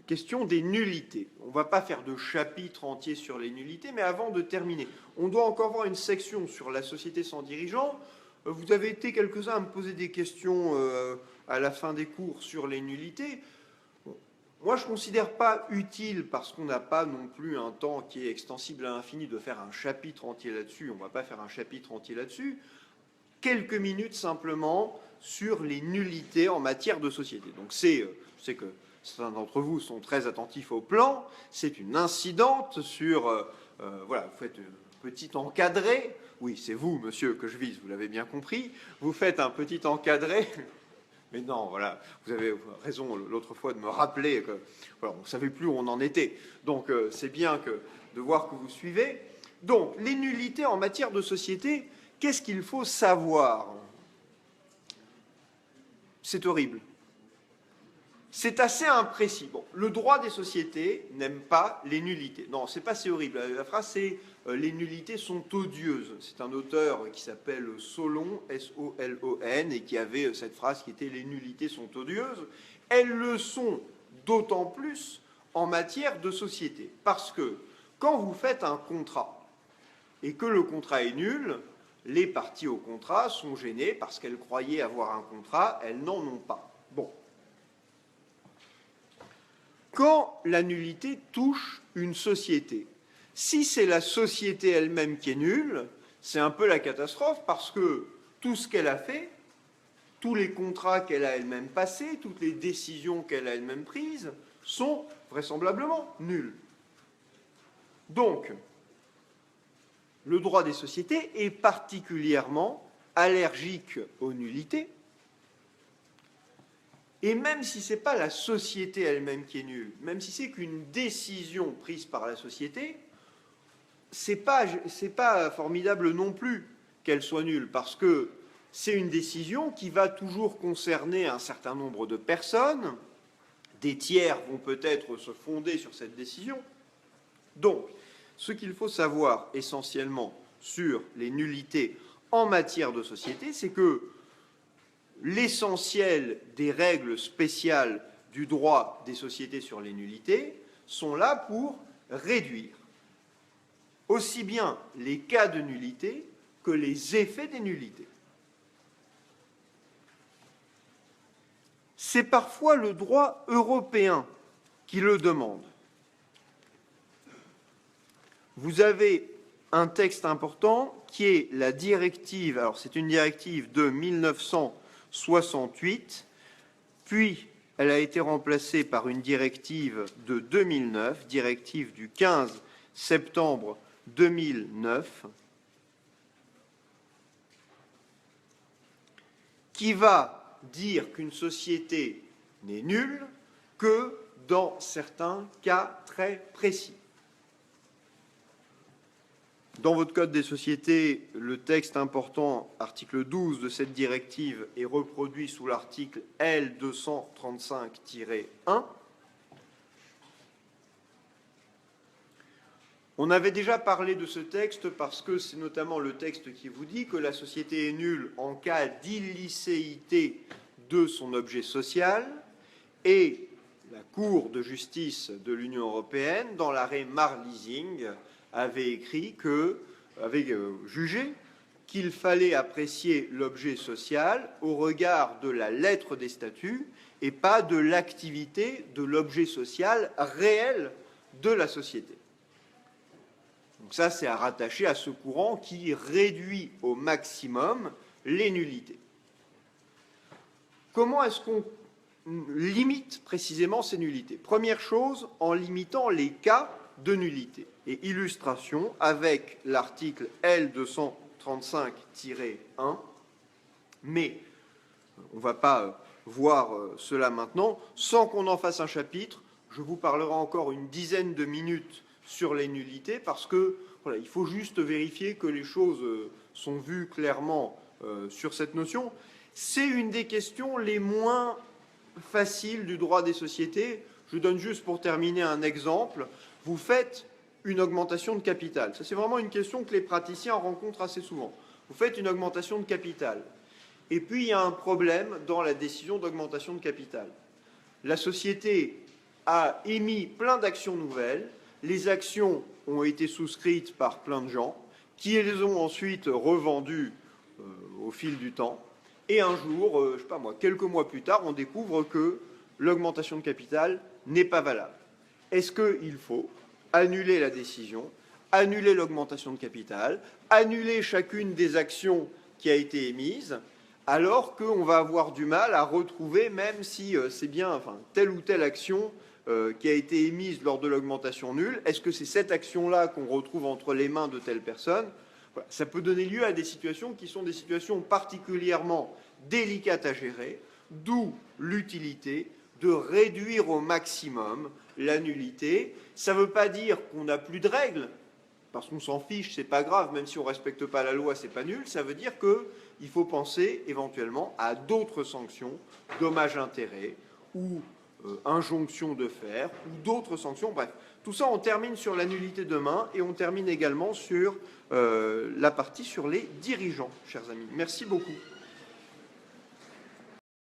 question des nullités. On ne va pas faire de chapitre entier sur les nullités, mais avant de terminer, on doit encore voir une section sur la société sans dirigeant. Vous avez été quelques-uns à me poser des questions à la fin des cours sur les nullités. moi, je ne considère pas utile, parce qu'on n'a pas non plus un temps qui est extensible à l'infini, de faire un chapitre entier là-dessus. On ne va pas faire un chapitre entier là-dessus. Quelques minutes simplement sur les nullités en matière de société. Donc je sais que certains d'entre vous sont très attentifs au plan. C'est une incidente sur... voilà, vous faites un petit encadré. Oui, c'est vous, monsieur, que je vise, vous l'avez bien compris. Vous faites un petit encadré... Mais non, voilà, vous avez raison l'autre fois de me rappeler que voilà, on ne savait plus où on en était. Donc c'est bien de voir que vous suivez. Donc les nullités en matière de société, qu'est-ce qu'il faut savoir? C'est horrible. C'est assez imprécis. Bon, le droit des sociétés n'aime pas les nullités. Non, c'est pas si horrible. La phrase c'est les nullités sont odieuses. C'est un auteur qui s'appelle Solon, S-O-L-O-N, et qui avait cette phrase qui était les nullités sont odieuses. Elles le sont d'autant plus en matière de société. Parce que quand vous faites un contrat et que le contrat est nul, les parties au contrat sont gênées parce qu'elles croyaient avoir un contrat, elles n'en ont pas. Bon. Quand la nullité touche une société, si c'est la société elle-même qui est nulle, c'est un peu la catastrophe parce que tout ce qu'elle a fait, tous les contrats qu'elle a elle-même passés, toutes les décisions qu'elle a elle-même prises, sont vraisemblablement nuls. Donc, le droit des sociétés est particulièrement allergique aux nullités. Et même si ce n'est pas la société elle-même qui est nulle, même si c'est qu'une décision prise par la société, c'est pas formidable non plus qu'elle soit nulle, parce que c'est une décision qui va toujours concerner un certain nombre de personnes. Des tiers vont peut-être se fonder sur cette décision. Donc, ce qu'il faut savoir essentiellement sur les nullités en matière de société, c'est que l'essentiel des règles spéciales du droit des sociétés sur les nullités sont là pour réduire aussi bien les cas de nullité que les effets des nullités. C'est parfois le droit européen qui le demande. Vous avez un texte important qui est la directive, alors c'est une directive de 1968, puis elle a été remplacée par une directive de 2009, directive du 15 septembre 2009, qui va dire qu'une société n'est nulle que dans certains cas très précis. Dans votre Code des sociétés, le texte important, article 12 de cette directive, est reproduit sous l'article L235-1. On avait déjà parlé de ce texte parce que c'est notamment le texte qui vous dit que la société est nulle en cas d'illicéité de son objet social, et la Cour de justice de l'Union européenne, dans l'arrêt Marleasing, avait jugé qu'il fallait apprécier l'objet social au regard de la lettre des statuts et pas de l'activité de l'objet social réel de la société. Donc ça, c'est à rattacher à ce courant qui réduit au maximum les nullités. Comment est-ce qu'on limite précisément ces nullités? Première chose, en limitant les cas de nullité. Et illustration avec l'article L235-1, mais on ne va pas voir cela maintenant, sans qu'on en fasse un chapitre. Je vous parlerai encore une dizaine de minutes sur les nullités, parce que voilà, il faut juste vérifier que les choses sont vues clairement sur cette notion. C'est une des questions les moins faciles du droit des sociétés. Je donne juste pour terminer un exemple. Vous faites une augmentation de capital. Ça, c'est vraiment une question que les praticiens rencontrent assez souvent. Vous faites une augmentation de capital. Et puis, il y a un problème dans la décision d'augmentation de capital. La société a émis plein d'actions nouvelles. Les actions ont été souscrites par plein de gens qui les ont ensuite revendues au fil du temps. Et un jour, je ne sais pas moi, quelques mois plus tard, on découvre que l'augmentation de capital n'est pas valable. Est-ce qu'il faut annuler la décision, annuler l'augmentation de capital, annuler chacune des actions qui a été émise, alors qu'on va avoir du mal à retrouver, même si c'est bien telle ou telle action qui a été émise lors de l'augmentation nulle, est-ce que c'est cette action-là qu'on retrouve entre les mains de telle personne? Voilà. Ça peut donner lieu à des situations qui sont des situations particulièrement délicates à gérer, d'où l'utilité de réduire au maximum la nullité. Ça ne veut pas dire qu'on n'a plus de règles, parce qu'on s'en fiche, c'est pas grave, même si on ne respecte pas la loi, c'est pas nul. Ça veut dire qu'il faut penser éventuellement à d'autres sanctions, dommages-intérêts, ou injonction de faire, ou d'autres sanctions. Bref, tout ça, on termine sur la nullité demain, et on termine également sur la partie sur les dirigeants, chers amis. Merci beaucoup.